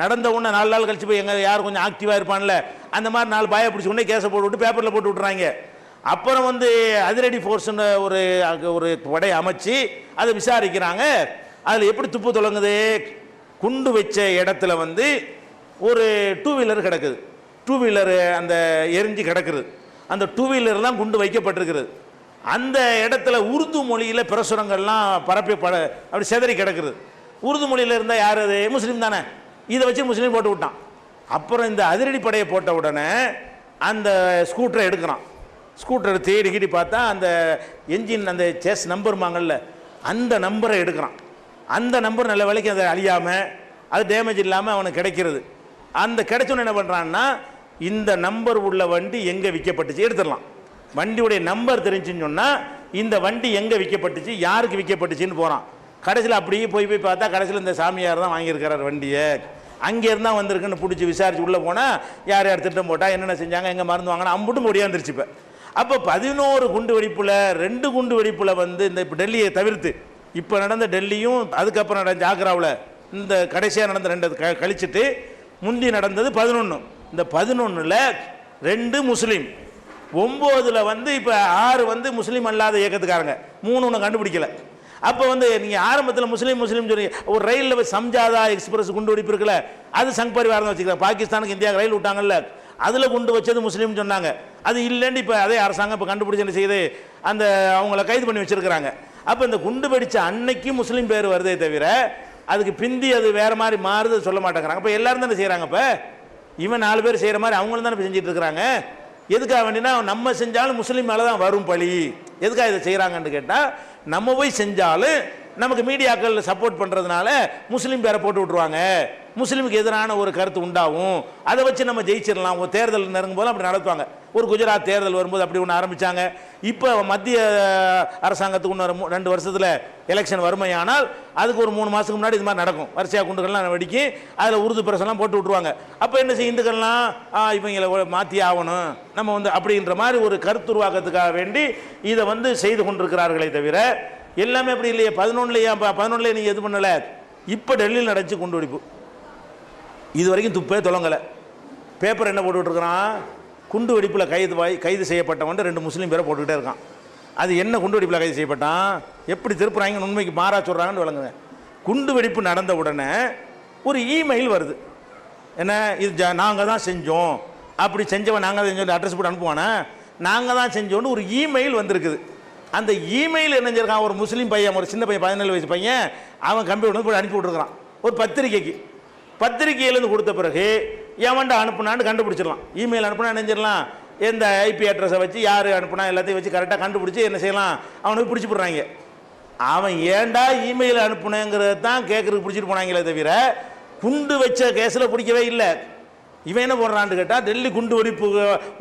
நடந்த உடனே 4 நாள் கழிச்சு போய் எங்கே யார் கொஞ்சம் ஆக்டிவாக இருப்பான்ல அந்த மாதிரி 4 பாயை பிடிச்ச உடனே கேஸை போட்டு விட்டு பேப்பரில் போட்டு விட்றாங்க. அப்புறம் வந்து அதிரடி ஃபோர்ஸ்னு ஒரு படை அமைச்சு அதை விசாரிக்கிறாங்க. அதில் எப்படி துப்பு தொடங்குது, குண்டு வச்ச இடத்துல வந்து ஒரு 2 வீலர் கிடக்குது. 2 வீலர் அந்த எரிஞ்சு கிடக்குது. அந்த 2 வீலர் தான் குண்டு வைக்கப்பட்டிருக்கிறது. அந்த இடத்துல உருது மொழியில் பிரசுரங்கள்லாம் அப்படி செதறி கிடக்குது. உருது மொழியில் இருந்தால் யார் அது, முஸ்லீம் தானே, இதை வச்சு முஸ்லீம் போட்டு விட்டான். அப்புறம் இந்த அதிரடி படையை போட்ட உடனே அந்த ஸ்கூட்டரை எடுக்கிறான். ஸ்கூட்டரை தேடி பார்த்தா அந்த என்ஜின் அந்த சேஸ் நம்பருமாங்கல்ல அந்த நம்பரை எடுக்கிறான். அந்த நம்பர் நல்ல வேலைக்கு அதை அழியாமல் அது டேமேஜ் இல்லாமல் அவனுக்கு கிடைக்கிறது. அந்த கிடைச்சோன்னு என்ன பண்ணுறான்னா, இந்த நம்பர் உள்ள வண்டி எங்கே விற்கப்பட்டுச்சு எடுத்துடலாம். வண்டியுடைய நம்பர் தெரிஞ்சுன்னு சொன்னால் இந்த வண்டி எங்கே விற்கப்பட்டுச்சு, யாருக்கு விற்கப்பட்டுச்சின்னு போகிறான். கடைசியில் அப்படியே போய் பார்த்தா கடைசியில் இந்த சாமியார் தான் வாங்கியிருக்கிறார் வண்டியை. அங்கே இருந்தால் வந்திருக்குன்னு பிடிச்சி விசாரிச்சு உள்ளே போனால் யார் யார் திட்டம் போட்டால் என்னென்ன செஞ்சாங்க, எங்கே மருந்து வாங்கினா அம்புட்டும் முடியாந்துருச்சு. இப்போ அப்போ 11 குண்டு வெடிப்பில் 2 குண்டு வெடிப்பில் வந்து இந்த இப்போ டெல்லியை தவிர்த்து இப்போ நடந்த டெல்லியும் அதுக்கப்புறம் நடந்த ஆக்ராவில் இந்த கடைசியாக நடந்த 2 கழிச்சிட்டு முந்தி நடந்தது 11. இந்த 11ல் 2 முஸ்லீம், 9ல் வந்து இப்போ 6 வந்து முஸ்லீம் அல்லாத இயக்கத்துக்காரங்க, 3 ஒன்று கண்டுபிடிக்கல. அப்போ வந்து நீங்கள் ஆரம்பத்தில் முஸ்லீம் சொல்லி ஒரு ரயிலில் சம்ஜாதா எக்ஸ்பிரஸ் குண்டு வெடிப்பு இருக்குல்ல, அது சங் பரிவாரம் வச்சுக்கலாம். பாகிஸ்தானுக்கு இந்தியாவுக்கு ரயில் விட்டாங்கல்ல, அதில் குண்டு வச்சது முஸ்லீம் சொன்னாங்க. அது இல்லைன்னு இப்போ அதே அரசாங்கம் இப்போ கண்டுபிடிச்சு என்ன செய்யுது, அந்த அவங்கள கைது பண்ணி வச்சிருக்கிறாங்க. அப்போ இந்த குண்டு வெடித்த அன்னைக்கு முஸ்லீம் பேர் வருதே தவிர அதுக்கு பிந்தி அது வேறு மாதிரி மாறுது சொல்ல மாட்டேங்கிறாங்க. இப்போ எல்லாரும் தானே செய்கிறாங்க. இப்போ இவன் 4 பேர் செய்கிற மாதிரி அவங்களும் தானே இப்போ செஞ்சுட்டு இருக்கிறாங்க. எதுக்காக வேண்டினா நம்ம செஞ்சாலும் முஸ்லீம் மேலே தான் வரும் பழி. எதுக்காக இதை செய்கிறாங்கன்னு கேட்டால், நம்ம போய் செஞ்சாலும் நமக்கு மீடியாக்கள் சப்போர்ட் பண்ணுறதுனால முஸ்லீம் பேரை போட்டு விட்ருவாங்க, முஸ்லீமுக்கு எதிரான ஒரு கருத்து உண்டாகும், அதை வச்சு நம்ம ஜெயிச்சிடலாம். ஒரு தேர்தல் நெருங்கும் போது அப்படி நடத்துவாங்க. ஒரு குஜராத் தேர்தல் வரும்போது அப்படி ஒன்று ஆரம்பித்தாங்க. இப்போ மத்திய அரசாங்கத்துக்கு இன்னொரு 2 வருஷத்தில் எலெக்ஷன் வறுமையானால் அதுக்கு ஒரு 3 மாதத்துக்கு முன்னாடி இது மாதிரி நடக்கும். வரிசையாக குண்டுகள்லாம் வெடிக்கி அதில் உருது பிரசெல்லாம் போட்டு விட்ருவாங்க. அப்போ என்ன செய்ய, இந்துக்கள்லாம் இவங்களை மாற்றி ஆகணும் நம்ம வந்து அப்படின்ற மாதிரி ஒரு கருத்துருவாக்கத்துக்காக வேண்டி இதை வந்து செய்து கொண்டிருக்கிறார்களே தவிர எல்லாமே அப்படி இல்லையே. 11 நீங்கள் எது பண்ணலை. இப்போ டெல்லியில் நடந்துச்சு குண்டு வெடிப்பு, இது வரைக்கும் துப்பே தொலங்கலை. பேப்பர் என்ன போட்டுக்கிட்டுருக்கிறான், குண்டு வெடிப்பில் கைது செய்யப்பட்டவன் 2 முஸ்லீம் பேரை போட்டுக்கிட்டே இருக்கான். அது என்ன குண்டு வெடிப்பில் கைது செய்யப்பட்டான், எப்படி திருப்புறாங்கன்னு உண்மைக்கு மாறா சொல்கிறாங்கன்னு விளங்குங்க. குண்டு வெடிப்பு நடந்த உடனே ஒரு இமெயில் வருது, என்ன இது நாங்கள் தான் செஞ்சோம், அப்படி செஞ்சவன் நாங்கள் தான் செஞ்சோம், அட்ரஸ் போட்டு அனுப்புவானே, நாங்கள் தான் செஞ்சோன்னு ஒரு இமெயில் வந்திருக்குது. அந்த இமெயில் என்ன செஞ்சிருக்கான், ஒரு முஸ்லீம் பையன், ஒரு சின்ன பையன் 17 வயசு பையன், அவன் கம்ப்யூட்டர் போய் அனுப்பி விட்டுருக்கான் ஒரு பத்திரிகையிலேருந்து கொடுத்த பிறகு எவன்டா அனுப்புனான்னு கண்டுபிடிச்சிடலாம். இமெயில் அனுப்புனா நினைஞ்சிடலாம், எந்த ஐபி அட்ரஸை வச்சு யார் அனுப்புனா எல்லாத்தையும் வச்சு கரெக்டாக கண்டுபிடிச்சி என்ன செய்யலாம், அவனுக்கு பிடிச்சி போடுறாங்க. அவன் ஏன்டா இமெயில் அனுப்புனேங்கிறத தான் கேட்குறதுக்கு பிடிச்சிட்டு போனாங்களே தவிர குண்டு வச்ச கேஸில் பிடிக்கவே இல்லை. இவன் என்ன போடுறான்னு கேட்டால், டெல்லி குண்டு வெடிப்பு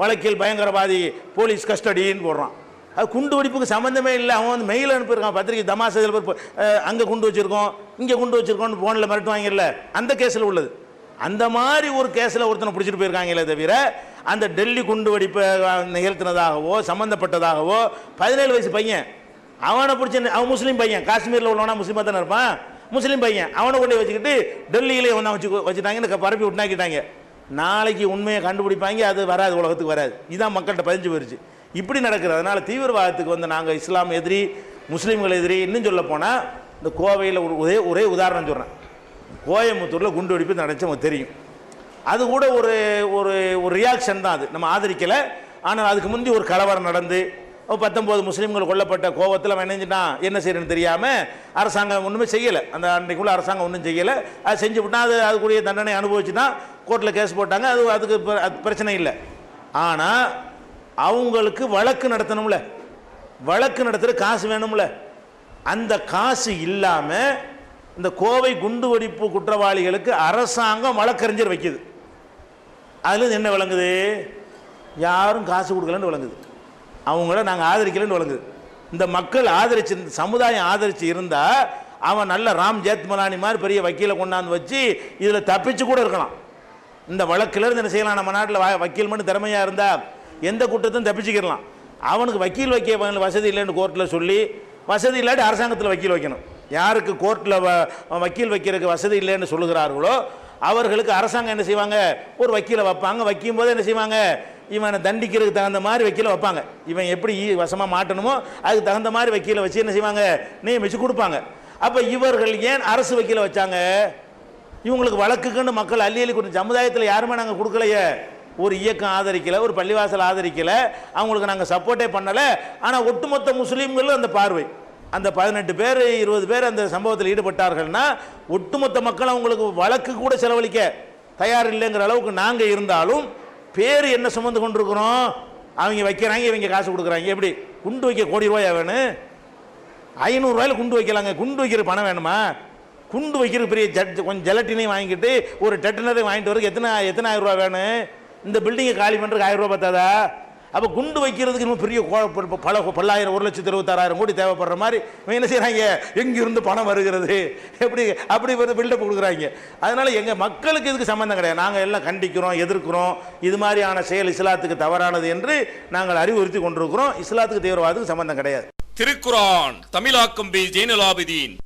வழக்கில் பயங்கரவாதி போலீஸ் கஸ்டடின்னு போடுறான். அது குண்டு வெடிப்புக்கு சம்மந்தமே இல்லை. அவன் வந்து மெயில் அனுப்பியிருக்கான், பத்திரிகை தமாசையில் அங்கே குண்டு வச்சுருக்கோம் இங்கே குண்டு வச்சுருக்கோன்னு ஃபோனில் மிரட்டுவாங்கல்ல, அந்த கேஸில் உள்ளது. அந்த மாதிரி ஒரு கேஸில் ஒருத்தனை பிடிச்சிட்டு போயிருக்காங்களே தவிர அந்த டெல்லி குண்டு வெடிப்பை நிகழ்த்தினதாகவோ சம்மந்தப்பட்டதாகவோ 17 வயசு பையன் அவனை பிடிச்சி, அவன் முஸ்லீம் பையன், காஷ்மீரில் உள்ளவனா முஸ்லீமாக தானே இருப்பான், முஸ்லீம் பையன், அவனை கொண்டு வச்சுக்கிட்டு டெல்லியிலே ஒன்றா வச்சுட்டாங்கன்னு பரப்பி விட்டுனாக்கிட்டாங்க. நாளைக்கு உண்மையை கண்டுபிடிப்பாங்க, அது வராது, உலகத்துக்கு வராது. இதுதான் மக்கள்கிட்ட பதிஞ்சு போயிடுச்சு. இப்படி நடக்கிறது. அதனால் தீவிரவாதத்துக்கு வந்து நாங்கள் இஸ்லாம் எதிரி, முஸ்லீம்கள் எதிரி. இன்னும் சொல்ல போனால் இந்த கோவையில் ஒரே உதாரணம் சொல்கிறேன். கோயம்புத்தூரில் குண்டு வெடிப்பு நடந்துச்சு, நமக்கு தெரியும். அது கூட ஒரு ஒரு ஒரு ரியாக்ஷன் தான், அது நம்ம ஆதரிக்கலை. ஆனால் அதுக்கு முந்தி ஒரு கலவரம் நடந்து 19 முஸ்லீம்கள் கொல்லப்பட்ட கோவத்தில் அவன் நினைஞ்சிட்டான், என்ன செய்யறதுன்னு தெரியாமல் அரசாங்கம் ஒன்றுமே செய்யலை. அந்த அன்றைக்குள்ள அரசாங்கம் ஒன்றும் செய்யலை. அது செஞ்சு விட்டால் அதுக்குரிய தண்டனை அனுபவிச்சுன்னா கோர்ட்டில் கேஸ் போட்டாங்க, அதுக்கு பிரச்சனை இல்லை. ஆனால் அவங்களுக்கு வழக்கு நடத்தணும்ல, வழக்கு நடத்துகிற காசு வேணும்ல, அந்த காசு இல்லாமல் இந்த கோவை குண்டு வெடிப்பு குற்றவாளிகளுக்கு அரசாங்கம் வழக்கறிஞர் வைக்குது. அதுலேருந்து என்ன விளங்குது, யாரும் காசு கொடுக்கலன்னு விளங்குது, அவங்கள நாங்கள் ஆதரிக்கலன்னு விளங்குது. இந்த மக்கள் ஆதரிச்சு, இந்த சமுதாயம் ஆதரித்து இருந்தால் அவன் நல்ல ராம் ஜேத்மலானி மாதிரி பெரிய வக்கீலை கொண்டாந்து வச்சு இதில் தப்பிச்சு கூட இருக்கலாம். இந்த வழக்கிலேருந்து என்ன செய்யலாம், நம்ம நாட்டில் வக்கீல் மட்டும் திறமையாக இருந்தால் எந்த குற்றத்தையும் தப்பிச்சுக்கிடலாம். அவனுக்கு வக்கீல் வைக்க வசதி இல்லைன்னு கோர்ட்டில் சொல்லி, வசதி இல்லாட்டி அரசாங்கத்தில் வக்கீல் வைக்கணும். யாருக்கு கோர்ட்டில் வக்கீல் வைக்கிறதுக்கு வசதி இல்லைன்னு சொல்லுகிறார்களோ அவர்களுக்கு அரசாங்கம் என்ன செய்வாங்க, ஒரு வக்கீலை வைப்பாங்க. வைக்கும் போது என்ன செய்வாங்க, இவனை தண்டிக்கிறதுக்கு தகுந்த மாதிரி வக்கீலை வைப்பாங்க. இவன் எப்படி வசமாக மாட்டணுமோ அதுக்கு தகுந்த மாதிரி வக்கீலை வச்சு என்ன செய்வாங்க, நியமிச்சு கொடுப்பாங்க. அப்போ இவர்கள் ஏன் அரசு வக்கீலை வச்சாங்க? இவங்களுக்கு வழக்குக்குன்னு மக்கள் அள்ளி அள்ளி கொடுத்து, சமுதாயத்தில் யாருமே நாங்கள் கொடுக்கலையே, ஒரு இயக்கம் ஆதரிக்கலை, ஒரு பள்ளிவாசல் ஆதரிக்கலை, அவங்களுக்கு நாங்கள் சப்போர்ட்டே பண்ணலை. ஆனால் ஒட்டுமொத்த முஸ்லீம்களும் அந்த பார்வை, அந்த 18 பேர் 20 பேர் அந்த சம்பவத்தில் ஈடுபட்டார்கள்னா ஒட்டுமொத்த மக்கள் அவங்களுக்கு வழக்கு கூட செலவழிக்க தயார் இல்லைங்கிற அளவுக்கு நாங்கள் இருந்தாலும் பேர் என்ன சுமந்து கொண்டிருக்கிறோம், அவங்க வைக்கிறாங்க, இவங்க காசு கொடுக்குறாங்க. எப்படி குண்டு வைக்க கோடி ரூபாயா வேணும்? 500 ரூபாயில் குண்டு வைக்கலாங்க. குண்டு வைக்கிற பணம் வேணுமா? குண்டு வைக்கிற பெரிய கொஞ்சம் ஜெலட்டினையும் வாங்கிட்டு ஒரு டெட்டனரையும் வாங்கிட்டு வரதுக்கு எத்தனை ஆயிரம் ரூபா வேணும்? இந்த பில்டிங்கை காலி பண்ணுறதுக்கு 1000 ரூபா பத்தாதா? அப்போ குண்டு வைக்கிறதுக்கு இன்னும் பெரிய பல்லாயிரம் 1,26,000 கோடி தேவைப்படுற மாதிரி என்ன செய்கிறாங்க, எங்கிருந்து பணம் வருகிறது, அப்படி வந்து பில்டப் கொடுக்குறாங்க. அதனால் எங்கள் மக்களுக்கு இதுக்கு சம்மந்தம் கிடையாது. நாங்கள் எல்லாம் கண்டிக்கிறோம், எதிர்க்கிறோம். இது மாதிரியான செயல் இஸ்லாத்துக்கு தவறானது என்று நாங்கள் அறிவுறுத்தி கொண்டிருக்கிறோம். இஸ்லாத்துக்கு தீவிரவாதத்துக்கு சம்பந்தம் கிடையாது. திருக்குரான் தமிழாக்கம் பி ஜெயினுலாபிதீன்.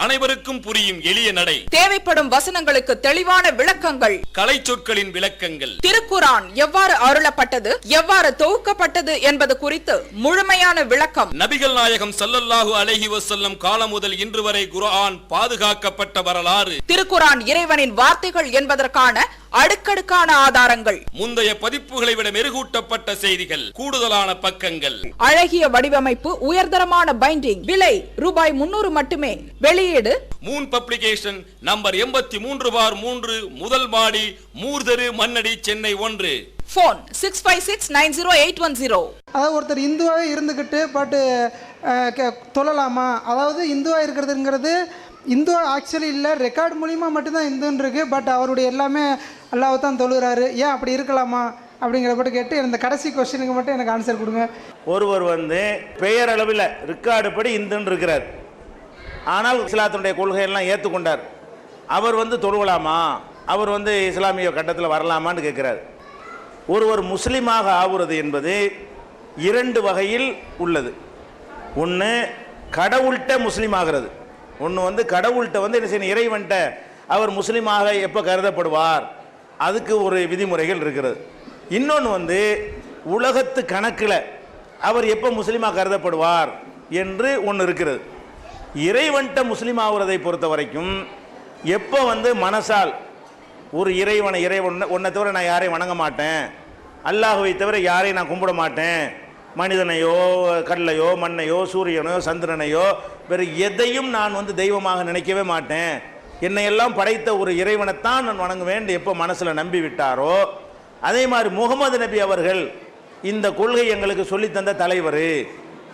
அனைவருக்கும் புரியும் எளிய நடை, தேவைப்படும் வசனங்களுக்கு தெளிவான விளக்கங்கள், கலை சொற்களின் விளக்கங்கள், திருக்குரான் எவ்வாறு அருளப்பட்டது, எவ்வாறு தொகுக்கப்பட்டது என்பது குறித்து முழுமையான விளக்கம். நபிகள் நாயகம் ஸல்லல்லாஹு அலைஹி வஸல்லம் காலம் முதல் இன்று வரை குர்ஆன் பாதுகாக்கப்பட்ட வரலாறு, திருக்குரான் இறைவனின் வார்த்தைகள் என்பதற்கான அடுக்கடுக்கான ஆதாரங்கள், முந்தைய பதிப்புகளை விட மெருகூட்டப்பட்ட செய்திகள், கூடுதலான பக்கங்கள், அழகிய வடிவமைப்பு, உயர்தரமான பைண்டிங். விலை ரூபாய் 300 மட்டுமே. வெளியீடு மூன் பப்ளிகேஷன், நம்பர் 83/3, முதல் மாடி, மூர்தரு, மண்ணடி, சென்னை 1. போன் 65690810. அதாவது ஒருத்தர் இந்துவாகவே இருந்துக்கிட்டு பட்டு தொழலாமா? அதாவது இந்துவாக இருக்கிறதுங்கிறது இந்துவா ஆக்சுவலி இல்லை, ரெக்கார்டு மூலிமா மட்டும்தான் இந்துன்னு இருக்குது. பட் அவருடைய எல்லாமே அல்லாஹ் தான் தொழுகிறாரு. ஏன் அப்படி இருக்கலாமா அப்படிங்கிறத மட்டும் கேட்டு இந்த கடைசி கொஸ்டினுக்கு மட்டும் எனக்கு ஆன்சர் கொடுங்க. ஒருவர் வந்து பெயர் அளவில் ரெக்கார்டு படி இந்துன்னு இருக்கிறார், ஆனால் இஸ்லாத்தினுடைய கொள்கையெல்லாம் ஏற்றுக்கொண்டார். அவர் வந்து தொழுவலாமா, அவர் வந்து இஸ்லாமிய கட்டத்தில் வரலாமான்னு கேட்குறார். ஒருவர் முஸ்லீமாக ஆகுறது என்பது 2 வகையில் உள்ளது. ஒன்று கடவுள்கிட்ட முஸ்லீம் ஆகிறது, ஒன்று வந்து கடவுள்கிட்ட வந்து என்ன செய்யணும், இறைவன்கிட்ட அவர் முஸ்லீமாக எப்போ கருதப்படுவார், அதுக்கு ஒரு விதிமுறைகள் இருக்கிறது. இன்னொன்று வந்து உலகத்து கணக்கில் அவர் எப்போ முஸ்லீமாக கருதப்படுவார் என்று ஒன்று இருக்கிறது. இறைவன்கிட்ட முஸ்லீம் ஆகுறதை பொறுத்த வரைக்கும் எப்போ வந்து மனசால் ஒரு இறைவன் ஒன்றை தவிர நான் யாரையும் வணங்க மாட்டேன், அல்லாஹுவை தவிர யாரையும் நான் கும்பிட மாட்டேன், மனிதனையோ கல்லையோ மண்ணையோ சூரியனையோ சந்திரனையோ வேறு எதையும் நான் வந்து தெய்வமாக நினைக்கவே மாட்டேன், என்னையெல்லாம் படைத்த ஒரு இறைவனைத்தான் நான் வணங்குவேன் எப்போ மனசில் நம்பி விட்டாரோ, அதே மாதிரி முகமது நபி அவர்கள் இந்த கொள்கை எங்களுக்கு சொல்லித்தந்த தலைவர்,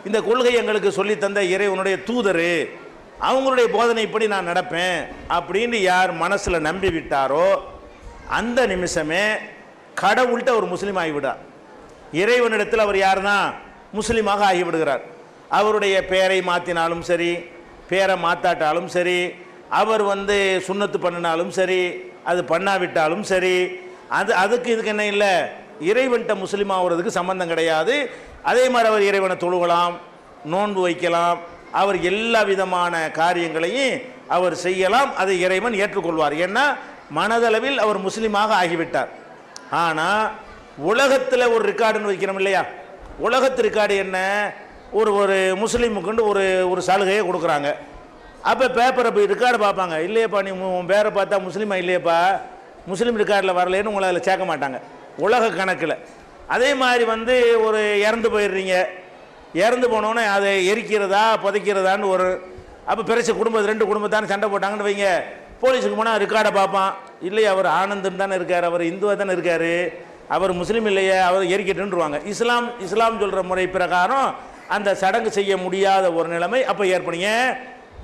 இந்த கொள்கை எங்களுக்கு சொல்லித்தந்த இறைவனுடைய தூதர், அவங்களுடைய போதனைப்படி நான் நடப்பேன் அப்படின்னு யார் மனசில் நம்பி விட்டாரோ அந்த நிமிஷமே கடவுள்கிட்ட ஒரு முஸ்லீம் ஆகிவிடார். இறைவனிடத்தில் அவர் யார் தான் முஸ்லீமாக ஆகிவிடுகிறார். அவருடைய பெயரை மாற்றினாலும் சரி, பேரை மாற்றாட்டாலும் சரி, அவர் வந்து சுன்னத்து பண்ணினாலும் சரி, அது பண்ணாவிட்டாலும் சரி, அதுக்கு இதுக்கு என்ன இல்லை, இறைவன்கிட்ட முஸ்லீம் ஆகிறதுக்கு சம்பந்தம் கிடையாது. அதே மாதிரி அவர் இறைவனை தொழுகலாம், நோன்பு வைக்கலாம், அவர் எல்லா விதமான காரியங்களையும் அவர் செய்யலாம், அதை இறைவன் ஏற்றுக்கொள்வார். ஏன்னா மனதளவில் அவர் முஸ்லீமாக ஆகிவிட்டார். ஆனால் உலகத்தில் ஒரு ரெக்கார்டுன்னு வைக்கிறோம் இல்லையா, உலகத்து ரெக்கார்டு என்ன, ஒரு முஸ்லீமுக்குண்டு ஒரு சலுகையை கொடுக்குறாங்க. அப்போ பேப்பரை போய் ரெக்கார்டு பார்ப்பாங்க, இல்லையப்பா நீ உன் பேரை பார்த்தா முஸ்லீமா இல்லையப்பா, முஸ்லீம் ரெக்கார்டில் வரலன்னு உங்களை அதில் சேர்க்க மாட்டாங்க உலக கணக்கில். அதே மாதிரி வந்து ஒரு இறந்து போயிடுறீங்க, இறந்து போனோன்னே அதை எரிக்கிறதா புதைக்கிறதான்னு ஒரு அப்போ பெருசு குடும்பம் 2 குடும்பத்தானே சண்டை போட்டாங்கன்னு வைங்க, போலீஸுக்கு போனால் ரெக்கார்டை பார்ப்பான், இல்லையா அவர் ஆனந்தன் தானே இருக்கார், அவர் இந்துவாக தானே இருக்கார், அவர் முஸ்லீம் இல்லையே, அவர் எரிக்கட்டுருவாங்க. இஸ்லாம் சொல்கிற முறை பிரகாரம் அந்த சடங்கு செய்ய முடியாத ஒரு நிலைமை அப்போ ஏற்படுங்க.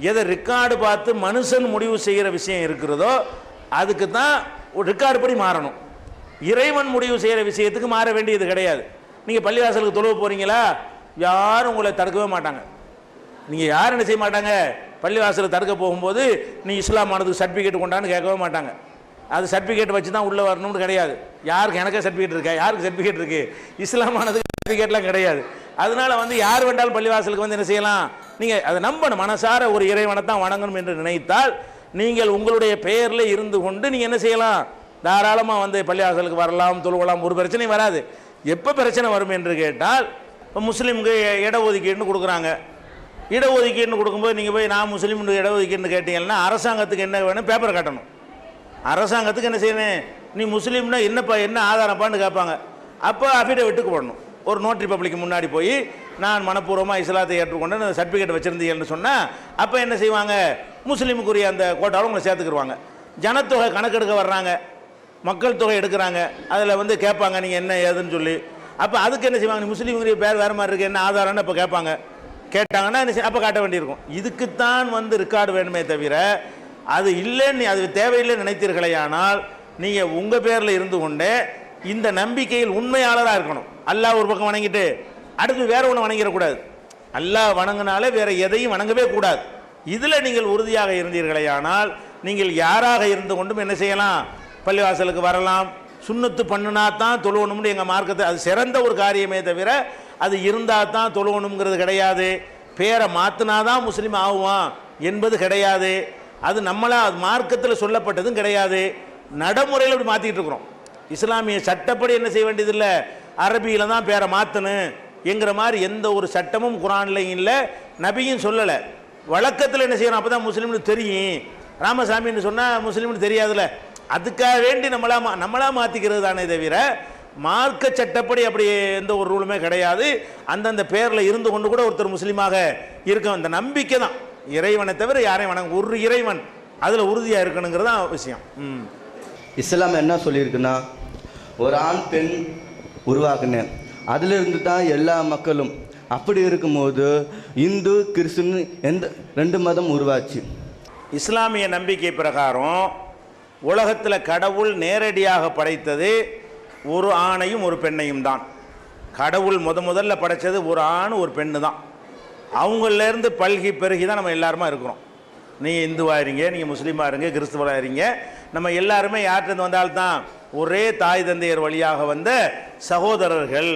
எதை ரெக்கார்டு பார்த்து மனுஷன் முடிவு செய்கிற விஷயம் இருக்கிறதோ அதுக்கு தான் ரெக்கார்டு படி மாறணும். இறைவன் முடிவு செய்கிற விஷயத்துக்கு மாற வேண்டியது கிடையாது. நீங்கள் பள்ளிவாசலுக்கு தொழுவ போகிறீங்களா, யாரும் உங்களை தடுக்கவே மாட்டாங்க. நீங்கள் யாரும் என்ன செய்ய மாட்டாங்க, பள்ளிவாசலுக்கு தடுக்க போகும்போது நீ இஸ்லாம் ஆனதுக்கு சர்டிஃபிகேட் கொண்டான்னு கேட்கவே மாட்டாங்க. அது சர்டிஃபிகேட் வச்சு தான் உள்ளே வரணும்னு கிடையாது. யாருக்கு எனக்கே சர்டிஃபிகேட் இருக்கா, யாருக்கு சர்டிஃபிகேட் இருக்குது, இஸ்லாம் ஆனதுக்கு சர்டிஃபிகேட்லாம் கிடையாது. அதனால வந்து யார் வேண்டாலும் பள்ளிவாசலுக்கு வந்து என்ன செய்யலாம், நீங்கள் அதை நம்பணும், மனசார ஒரு இறைவனை தான் வணங்கணும் என்று நினைத்தால் நீங்கள் உங்களுடைய பெயரில் இருந்து கொண்டு நீங்கள் என்ன செய்யலாம், தாராளமாக வந்து பள்ளிவாசலுக்கு வரலாம், தொழுவலாம், ஒரு பிரச்சனையும் வராது. எப்போ பிரச்சனை வரும் என்று கேட்டால், இப்போ முஸ்லீமுக்கு இடஒதுக்கீடுன்னு கொடுக்குறாங்க. இடஒதுக்கீடுன்னு கொடுக்கும்போது நீங்கள் போய் நான் முஸ்லீம் இடஒதுக்கீடுன்னு கேட்டீங்கன்னா அரசாங்கத்துக்கு என்ன வேணும், பேப்பர் காட்டணும். அரசாங்கத்துக்கு என்ன செய்யணும், நீ முஸ்லீம்னா என்னப்பா என்ன ஆதாரப்பான்னு கேட்பாங்க. அப்போ அஃபிடவிட்டுக்கு போடணும். ஒரு நோட்டரி பப்ளிக் முன்னாடி போய் நான் மனப்பூர்வமாக இஸ்லாத்தை ஏற்றுக்கொண்டு சர்டிஃபிகேட் வச்சுருந்தீங்கன்னு சொன்னால் அப்போ என்ன செய்வாங்க, முஸ்லீமுக்குரிய அந்த கோட்டாவில் உங்களை சேர்த்துக்குருவாங்க. ஜனத்தொகை கணக்கெடுக்க வர்றாங்க, மக்கள் தொகை எடுக்கிறாங்க, அதில் வந்து கேட்பாங்க நீங்கள் என்ன ஏதுன்னு சொல்லி. அப்போ அதுக்கு என்ன செய்வாங்க, நீ முஸ்லீமுக்குரிய பேர் வேறு மாதிரி இருக்குது, என்ன ஆதாரம்னு இப்போ கேட்பாங்க. கேட்டாங்கன்னா அப்போ காட்ட வேண்டியிருக்கும். இதுக்குத்தான் வந்து ரெக்கார்டு வேணுமே தவிர அது இல்லைன்னு, அது தேவையில்லைன்னு நினைத்தீர்களே ஆனால் நீங்கள் உங்கள் பேரில் இருந்து கொண்டே இந்த நம்பிக்கையில் உண்மையாளராக இருக்கணும். அல்லாஹ் ஒரு பக்கம் வணங்கிட்டு அடுத்து வேற ஒன்று வணங்கிடக்கூடாது. அல்லாஹ் வணங்கினாலே வேற எதையும் வணங்கவே கூடாது. இதில் நீங்கள் உறுதியாக இருந்தீர்களே ஆனால் நீங்கள் யாராக இருந்து கொண்டும் என்ன செய்யலாம், பள்ளிவாசலுக்கு வரலாம். சுன்னத்து பண்ணினா தான் தொழுவணும்னு எங்கள் மார்க்கத்தை, அது சிறந்த ஒரு காரியமே தவிர அது இருந்தால் தான் தொழுவணுங்கிறது கிடையாது. பேரை மாற்றினா தான் முஸ்லீம் ஆகுவான் என்பது கிடையாது. அது நம்மளா மார்க்கத்தில் சொல்லப்பட்டதும் கிடையாது. நடைமுறையில் இப்படி மாற்றிக்கிட்டு இருக்கிறோம். இஸ்லாமிய சட்டப்படி என்ன செய்ய வேண்டியதில்லை, அரபியில் தான் பேரை மாற்றணும் என்கிற மாதிரி எந்த ஒரு சட்டமும் குரான்லையும் இல்லை, நபியும் சொல்லலை. வழக்கத்தில் என்ன செய்யணும், அப்போ தான் முஸ்லீம்னு தெரியும். ராமசாமின்னு சொன்னால் முஸ்லீம்னு தெரியாதுல்ல, அதுக்காக வேண்டி நம்மளா மாற்றிக்கிறது தானே தவிர மார்க்க சட்டப்படி அப்படி எந்த ஒரு ரூலுமே கிடையாது. அந்தந்த பேரில் இருந்து கொண்டு கூட ஒருத்தர் முஸ்லீமாக இருக்க அந்த நம்பிக்கை தான். இறைவனை தவிர யாரையும் வணங்க ஒரு இறைவன், அதில் உறுதியாக இருக்கணுங்கிறது தான் விஷயம். இஸ்லாம் என்ன சொல்லியிருக்குன்னா, ஒரு ஆண் பெண் உருவாக்குனேன், அதிலிருந்து தான் எல்லா மக்களும். அப்படி இருக்கும்போது இந்து கிறிஸ்துன்னு எந்த ரெண்டு மதம் உருவாச்சு. இஸ்லாமிய நம்பிக்கை பிரகாரம் உலகத்தில் கடவுள் நேரடியாக படைத்தது ஒரு ஆணையும் ஒரு பெண்ணையும் தான். கடவுள் முதல்ல படைத்தது ஒரு ஆண் ஒரு பெண்ணு தான். அவங்களேருந்து பல்கி பெருகி தான் நம்ம எல்லாருமா இருக்கிறோம். நீங்கள் இந்துவாக இருங்க, நீங்கள் முஸ்லீமாக இருங்க, கிறிஸ்துவராக இருங்க, நம்ம எல்லாருமே யார்கிட்ட வந்தால்தான் ஒரே தாய் தந்தையர் வழியாக வந்த சகோதரர்கள்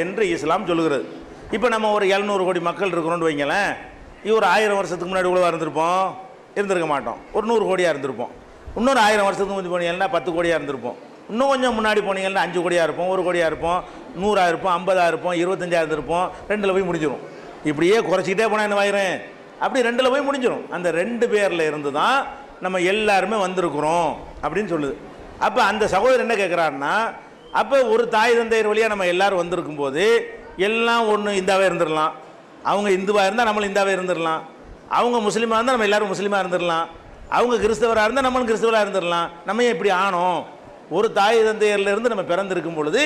என்று இஸ்லாம் சொல்லுகிறது. இப்போ நம்ம ஒரு 700 கோடி மக்கள் இருக்கிறோன்னு வைங்களேன். ஒரு 1000 வருஷத்துக்கு முன்னாடி இவ்வளோ இருந்திருப்போம், இருந்திருக்க மாட்டோம். ஒரு 100 கோடியாக இருந்திருப்போம். இன்னொரு 1000 வருஷத்துக்கு முன்னாடி போனீங்கன்னா 10 கோடியாக இருந்திருப்போம். இன்னும் கொஞ்சம் முன்னாடி போனீங்கன்னா 5 கோடியாக இருப்போம், 1 கோடியாக இருப்போம், 100 இருப்போம், 50 இருப்போம், 25 இருப்போம், 2ல் போய் முடிஞ்சிடும். இப்படியே குறைச்சிக்கிட்டே போனால் என்ன ஆயிரும், அப்படி 2ல் போய் முடிஞ்சிடும். அந்த 2 பேரில் இருந்து தான் நம்ம எல்லாருமே வந்திருக்கிறோம் அப்படின்னு சொல்லுது. அப்போ அந்த சகோதரர் என்ன கேட்குறாருன்னா, அப்போ ஒரு தாய் தந்தையர் வழியாக நம்ம எல்லாரும் வந்திருக்கும் போது எல்லாம் ஒன்று இந்தாவே இருந்துடலாம். அவங்க இந்துவாக இருந்தால் நம்மளும் இந்தாவே இருந்துடலாம். அவங்க முஸ்லீமாக இருந்தால் நம்ம எல்லோரும் முஸ்லீமாக இருந்துடலாம். அவங்க கிறிஸ்தவராக இருந்தால் நம்மளும் கிறிஸ்தவராக இருந்துடலாம். நம்ம ஏன் இப்படி ஆனோம், ஒரு தாய் தந்தையர்லேருந்து நம்ம பிறந்திருக்கும் பொழுது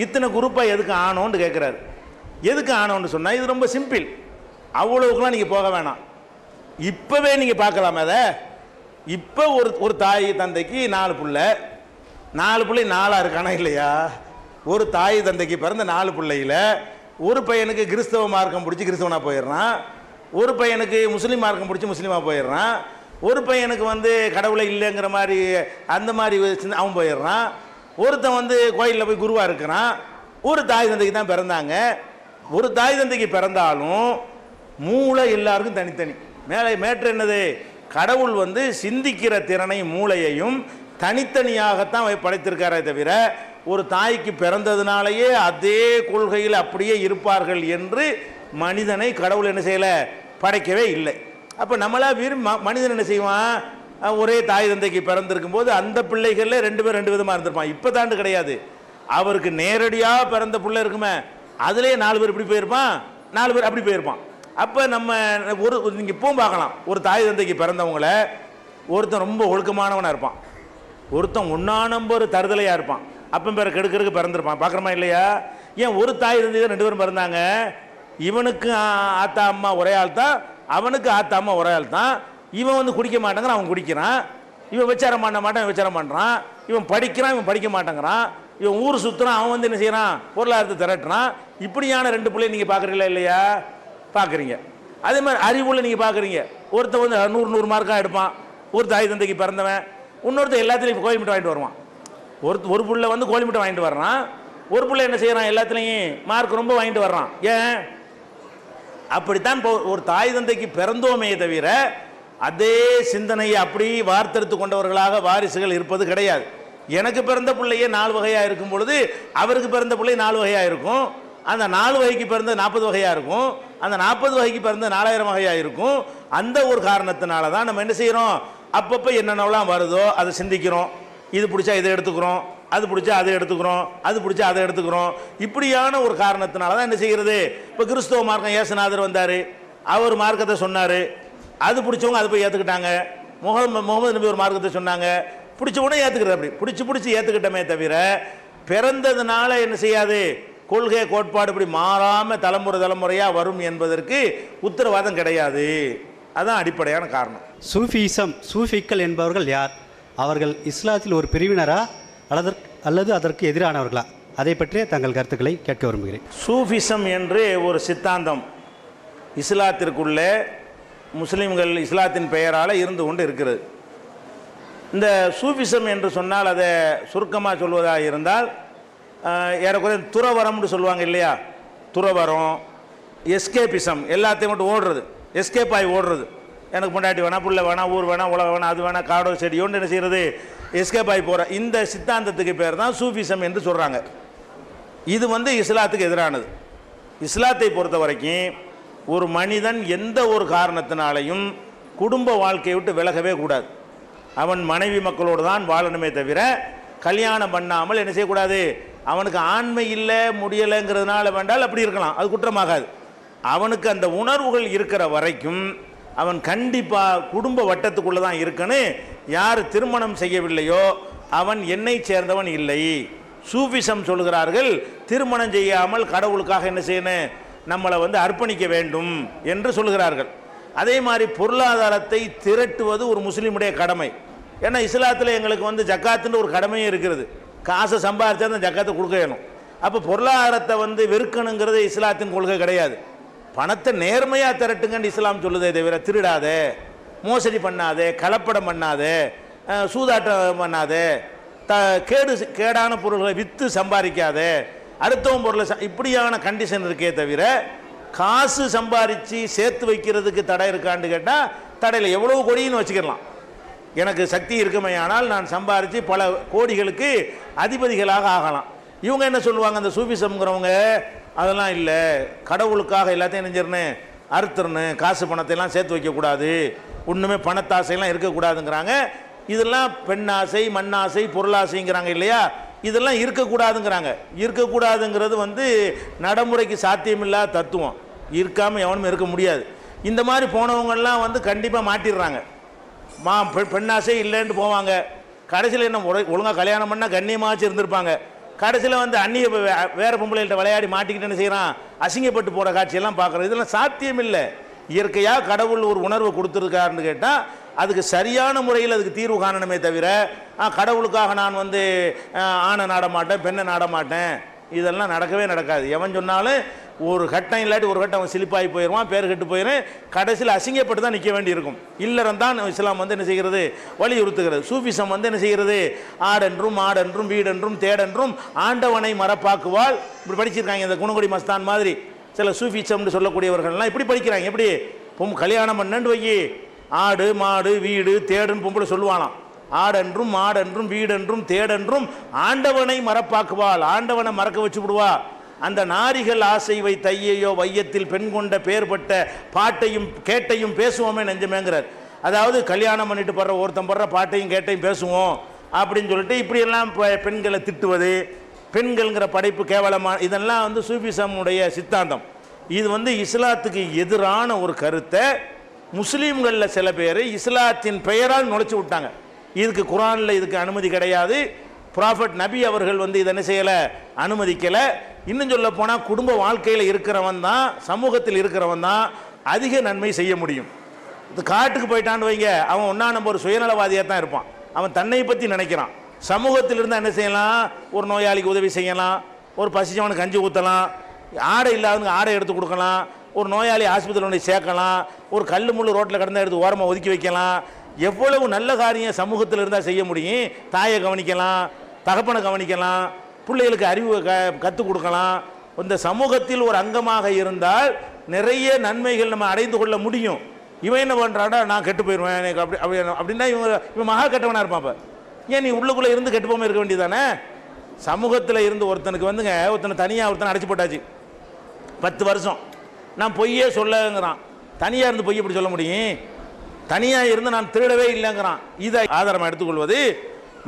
இத்தனை குரூப்பாக எதுக்கு ஆனோன்னு கேட்குறாரு. எதுக்கு ஆனோன்னு சொன்னால் இது ரொம்ப சிம்பிள், அவ்வளவுக்குலாம் நீங்கள் போக வேணாம். இப்போவே நீங்கள் பார்க்கலாமே அதை. இப்போ ஒரு தாய் தந்தைக்கு 4 பிள்ளை 4 இருக்கானா இல்லையா? ஒரு தாய் தந்தைக்கு பிறந்த 4 பிள்ளையில் ஒரு பையனுக்கு கிறிஸ்தவ மார்க்கம் பிடிச்சி கிறிஸ்தவனாக போயிடுறான், ஒரு பையனுக்கு முஸ்லீம் மார்க்கம் பிடிச்சி முஸ்லீமாக போயிடுறான், ஒரு பையனுக்கு வந்து கடவுளை இல்லைங்கிற மாதிரி அந்த மாதிரி அவன் போயிடுறான், ஒருத்தன் வந்து கோயிலில் போய் குருவாக இருக்கிறான். ஒரு தாய் தந்தைக்கு தான் பிறந்தாங்க. ஒரு தாய் தந்தைக்கு பிறந்தாலும் மூளை எல்லாருக்கும் தனித்தனி. மேற்று என்னது, கடவுள் வந்து சிந்திக்கிற திறனை மூளையையும் தனித்தனியாகத்தான் படைத்திருக்காரே தவிர ஒரு தாய்க்கு பிறந்ததுனாலேயே அதே கொள்கையில் அப்படியே இருப்பார்கள் என்று மனிதனை கடவுள் என்ன செய்யலை, படைக்கவே இல்லை. அப்போ நம்மளா மனிதன் என்ன செய்வான், ஒரே தாய் தந்தைக்கு பிறந்திருக்கும் போது அந்த பிள்ளைகளில் 2 பேர் 2 விதமாக இருந்திருப்பான். இப்போ தாண்டு கிடையாது, அவருக்கு நேரடியாக பிறந்த பிள்ளை இருக்குமே, அதுலேயே 4 பேர் இப்படி போயிருப்பான், 4 பேர் அப்படி போயிருப்பான். அப்போ நம்ம நீங்கள் இப்பவும் பார்க்கலாம், ஒரு தாய் தந்தைக்கு பிறந்தவங்கள ஒருத்தன் ரொம்ப ஒழுக்கமானவனாக இருப்பான், ஒருத்தன் 1 நம்பர் தருதலையாக இருப்பான், அப்பன் பேரை கெடுக்கிறதுக்கு பிறந்திருப்பான். பார்க்குறமா இல்லையா? ஏன் ஒரு தாய் தந்தை தான் 2 பேரும் பிறந்தாங்க. இவனுக்கு ஆத்தா அம்மா ஒரே ஆள் தான், அவனுக்கு ஆத்தா அம்மா ஒரே ஆள் தான். இவன் வந்து குடிக்க மாட்டேங்கிறான், அவன் குடிக்கிறான். இவன் விசாரம் பண்ண மாட்டான், விசாரம் பண்ணுறான். இவன் படிக்கிறான், இவன் படிக்க மாட்டேங்கிறான். இவன் ஊர் சுற்றுறான், அவன் வந்து என்ன செய்யறான், பொருளாதாரத்தை திரட்டுறான். இப்படியான 2 பிள்ளைய நீங்கள் பார்க்குறீங்களா இல்லையா? பார்க்குறீங்க. அதே மாதிரி அறிவுள்ள நீங்கள் பார்க்குறீங்க, ஒருத்தன் வந்து 100 மார்க்காக எடுப்பான், ஒரு தாய் தந்தைக்கு பிறந்தவன். இன்னொருத்தர் எல்லாத்துலேயும் கோழி மிட்டை வாங்கிட்டு வருவான். ஒரு பிள்ளை வந்து கோழி மிட்டை வாங்கிட்டு வர்றான், ஒரு பிள்ளை என்ன செய்கிறான், எல்லாத்துலேயும் மார்க் ரொம்ப வாங்கிட்டு வர்றான். ஏன்? அப்படித்தான் ஒரு தாய் தந்தைக்கு பிறந்தோமே தவிர அதே சிந்தனையை அப்படி வார்த்தெடுத்து கொண்டவர்களாக வாரிசுகள் இருப்பது கிடையாது. எனக்கு பிறந்த பிள்ளையே 4 வகையாக இருக்கும் பொழுது அவருக்கு பிறந்த பிள்ளை 4 வகையாக இருக்கும். அந்த 4 வகைக்கு பிறந்த 40 வகையாக இருக்கும். அந்த 40 வகைக்கு பிறந்த 4000 வகையாக இருக்கும். அந்த ஒரு காரணத்தினால தான் நம்ம என்ன செய்கிறோம், அப்பப்போ என்னென்னலாம் வருதோ அதை சிந்திக்கிறோம். இது பிடிச்சா இதை எடுத்துக்கிறோம், அது பிடிச்சா அதை எடுத்துக்கிறோம், அது பிடிச்சா அதை எடுத்துக்கிறோம். இப்படியான ஒரு காரணத்தினால தான் என்ன செய்கிறது. இப்போ கிறிஸ்தவ மார்க்கம் இயேசுநாதர் வந்தார், அவர் மார்க்கத்தை சொன்னார், அது பிடிச்சவங்க அதை போய் ஏற்றுக்கிட்டாங்க. முகமது நபி ஒரு மார்க்கத்தை சொன்னாங்க, பிடிச்சவனே ஏற்றுக்கிறது. அப்படி பிடிச்சி ஏற்றுக்கிட்டமே தவிர பிறந்ததுனால என்ன செய்யாது, கொள்கை கோட்பாடு இப்படி மாறாமல் தலைமுறையாக வரும் என்பதற்கு உத்தரவாதம் கிடையாது. அதுதான் அடிப்படையான காரணம். சூஃபிக்கள் என்பவர்கள் யார்? அவர்கள் இஸ்லாத்தில் ஒரு பிரிவினரா அல்லது அதற்கு எதிரானவர்களா? அதை பற்றிய தங்கள் கருத்துக்களை கேட்க விரும்புகிறேன். சூஃபிசம் என்று ஒரு சித்தாந்தம் இஸ்லாத்திற்குள்ளே முஸ்லீம்கள் இஸ்லாத்தின் பெயரால் இருந்து கொண்டு இருக்கிறது. இந்த சூஃபிசம் என்று சொன்னால் அதை சுருக்கமாக சொல்வதாக இருந்தால் ஏறக்குறைய துறவரம்னு சொல்லுவாங்க இல்லையா, துறவரம், எஸ்கேபிசம், எல்லாத்தையும் மட்டும் ஓடுறது, எஸ்கேப் ஆகி ஓடுறது. எனக்கு பொண்டாட்டி வேணாம், பிள்ளை வேணாம், ஊர் வேணாம், உலகம் வேணாம், அது வேணாம், காடோ செடியோன்னு என்ன செய்கிறது, எஸ்கேப் ஆகி போகிற இந்த சித்தாந்தத்துக்கு பேர் தான் சூஃபிசம் என்று சொல்கிறாங்க. இது இஸ்லாத்துக்கு எதிரானது. இஸ்லாத்தை பொறுத்த வரைக்கும் ஒரு மனிதன் எந்த ஒரு காரணத்தினாலையும் குடும்ப வாழ்க்கையை விட்டு விலகவே கூடாது. அவன் மனைவி மக்களோடு தான் வாழணுமே தவிர கல்யாணம் பண்ணாமல் என்ன செய்யக்கூடாது. அவனுக்கு ஆண்மை இல்லை, முடியலைங்கிறதுனால வேண்டால் அப்படி இருக்கலாம், அது குற்றமாகாது. அவனுக்கு அந்த உணர்வுகள் இருக்கிற வரைக்கும் அவன் கண்டிப்பாக குடும்ப வட்டத்துக்குள்ளே தான் இருக்கணும். யார் திருமணம் செய்யவில்லையோ அவன் என்னை சேர்ந்தவன் இல்லை. சூஃபிசம் சொல்கிறார்கள், திருமணம் செய்யாமல் கடவுளுக்காக என்ன செய்யணும், நம்மளை அர்ப்பணிக்க வேண்டும் என்று சொல்கிறார்கள். அதே மாதிரி பொருளாதாரத்தை திரட்டுவது ஒரு முஸ்லீமுடைய கடமை. ஏன்னா இஸ்லாத்தில் எங்களுக்கு ஜக்காத்துன்னு ஒரு கடமையும் இருக்கிறது. காசை சம்பாதிச்சா தான் ஜக்காத்தை கொடுக்க வேணும். அப்போ பொருளாதாரத்தை வெறுக்கணுங்கிறது இஸ்லாத்தின் கொள்கை கிடையாது. பணத்தை நேர்மையாக திரட்டுங்கன்னு இஸ்லாம் சொல்லுதே தவிர திருடாதே, மோசடி பண்ணாதே, கலப்படம் பண்ணாதே, சூதாட்டம் பண்ணாதே, கேடான பொருள்களை விற்று சம்பாதிக்காதே, அடுத்தவன் பொருளை இப்படியான கண்டிஷன் இருக்கே தவிர காசு சம்பாதிச்சு சேர்த்து வைக்கிறதுக்கு தடை இருக்கான்னு கேட்டால் தடையில் எவ்வளோ கோடின்னு வச்சுக்கலாம். எனக்கு சக்தி இருக்குமையானால் நான் சம்பாதிச்சு பல கோடிகளுக்கு அதிபதிகளாக ஆகலாம். இவங்க என்ன சொல்லுவாங்க, அந்த சூஃபிசம்ங்கிறவங்க, அதெல்லாம் இல்லை, கடவுளுக்காக எல்லாத்தையும் நெஞ்சிருன்னு அறுத்துறன்னு, காசு பணத்தையெல்லாம் சேர்த்து வைக்கக்கூடாது, ஒன்றுமே பணத்தாசையெல்லாம் இருக்கக்கூடாதுங்கிறாங்க. இதெல்லாம் பெண்ணாசை, மண்ணாசை, பொருளாசைங்கிறாங்க இல்லையா, இதெல்லாம் இருக்கக்கூடாதுங்கிறாங்க. இருக்கக்கூடாதுங்கிறது நடைமுறைக்கு சாத்தியமில்லாத தத்துவம். இருக்காமல் எவனும் இருக்க முடியாது. இந்த மாதிரி போனவங்கெல்லாம் கண்டிப்பாக மாட்டிடுறாங்க. பெண்ணாசை இல்லைன்ட்டு போவாங்க. கடைசியில் என்ன ஒழுங்காக கல்யாணம் பண்ணால் கண்ணியமாச்சு இருந்திருப்பாங்க. கடைசியில் அந்நிய வேறு பொம்பளைகிட்ட விளையாடி மாட்டிக்கிட்டு என்ன செய்கிறான், அசிங்கப்பட்டு போகிற காட்சியெல்லாம் பார்க்குறோம். இதெல்லாம் சாத்தியம் இல்லை. இயற்கையாக கடவுள் ஒரு உணர்வை கொடுத்துருக்காருன்னு கேட்டால் அதுக்கு சரியான முறையில் அதுக்கு தீர்வு காணணுமே தவிர கடவுளுக்காக நான் ஆணை நாட மாட்டேன், பெண்ணை நாட மாட்டேன், இதெல்லாம் நடக்கவே நடக்காது. எவன் சொன்னாலும் ஒரு கட்டம் இல்லாட்டி ஒரு கட்டம் அவன் சிலிப்பாகி போயிடுவான், பேர் கெட்டு போயிடும், கடைசியில் அசிங்கப்பட்டு தான் நிற்க வேண்டியிருக்கும். இல்லறம் தான் இஸ்லாம் என்ன செய்கிறது, வலியுறுத்துகிறது. சூஃபிசம் என்ன செய்கிறது, ஆடென்றும் மாடென்றும் வீடென்றும் தேடென்றும் ஆண்டவனை மரப்பாக்குவாள். இப்படி படிச்சிருக்காங்க. இந்த குணங்குடி மஸ்தான் மாதிரி சில சூஃபிசம்னு சொல்லக்கூடியவர்கள்லாம் இப்படி படிக்கிறாங்க. எப்படி கல்யாணம் பண்ணு வைக்கி, ஆடு மாடு வீடு தேடுன்னு பொம்பளை சொல்லுவானாம். ஆடென்றும் மாடென்றும் வீடென்றும் தேடென்றும் ஆண்டவனை மரப்பாக்குவாள், ஆண்டவனை மறக்க வச்சு விடுவா. அந்த நாரிகள் ஆசை வை தையையோ வையத்தில் பெண் கொண்ட பேர்பட்ட பாட்டையும் கேட்டையும் பேசுவோமே நெஞ்சமேங்கிறார். அதாவது கல்யாணம் பண்ணிட்டு படுற ஒருத்தன் படுற பாட்டையும் கேட்டையும் பேசுவோம் அப்படின்னு சொல்லிட்டு இப்படியெல்லாம் பெண்களை திட்டுவது, பெண்கள்ங்கிற படைப்பு கேவலமான, இதெல்லாம் சூஃபிசமுடைய சித்தாந்தம். இது இஸ்லாத்துக்கு எதிரான ஒரு கருத்தை முஸ்லீம்களில் சில பேர் இஸ்லாத்தின் பெயரால் நுழைச்சி விட்டாங்க. இதுக்கு குரானில் இதுக்கு அனுமதி கிடையாது. ப்ராஃபட் நபி அவர்கள் இதை என்ன செய்யலை, அனுமதிக்கலை. இன்னும் சொல்ல போனால் குடும்ப வாழ்க்கையில் இருக்கிறவன் தான், சமூகத்தில் இருக்கிறவன் தான் அதிக நன்மை செய்ய முடியும். இது காட்டுக்கு போயிட்டான்னு வைங்க, அவன் ஒன்றா நம்பர் சுயநலவாதியாக தான் இருப்பான். அவன் தன்னை பற்றி நினைக்கிறான். சமூகத்தில் இருந்தால் என்ன செய்யலாம், ஒரு நோயாளிக்கு உதவி செய்யலாம், ஒரு பசிச்சவனுக்கு கஞ்சி ஊற்றலாம், ஆடை இல்லாதவனுக்கு ஆடை எடுத்து கொடுக்கலாம், ஒரு நோயாளி ஆஸ்பத்திரியில் கொண்டு சேர்க்கலாம், ஒரு கல் முள்ளு ரோட்டில் கடந்தால் எடுத்து ஓரமாக ஒதுக்கி வைக்கலாம். எவ்வளவு நல்ல காரியம் சமூகத்தில் இருந்தால் செய்ய முடியும். தாயை கவனிக்கலாம், தகப்பனை கவனிக்கலாம், பிள்ளைகளுக்கு அறிவு கற்றுக் கொடுக்கலாம். இந்த சமூகத்தில் ஒரு அங்கமாக இருந்தால் நிறைய நன்மைகள் நம்ம அடைந்து கொள்ள முடியும். இவன் என்ன பண்ணுறாடா, நான் கெட்டு போயிடுவேன் எனக்கு அப்படின்னா இவன் மகா கெட்டவனாக இருப்பான். அப்போ ஏன் நீ உள்ளுக்குள்ளே இருந்து கெட்டு போகாமல் இருக்க வேண்டியதானே? சமூகத்தில் இருந்து ஒருத்தனுக்கு ஒருத்தனை தனியாக ஒருத்தனை அடைச்சி போட்டாச்சு 10 வருஷம். நான் பொய்யே சொல்லங்கிறான். தனியாக இருந்து பொய் எப்படி சொல்ல முடியும்? தனியாக இருந்து நான் திருடவே இல்லைங்கிறான். இதை ஆதாரமாக எடுத்துக்கொள்வது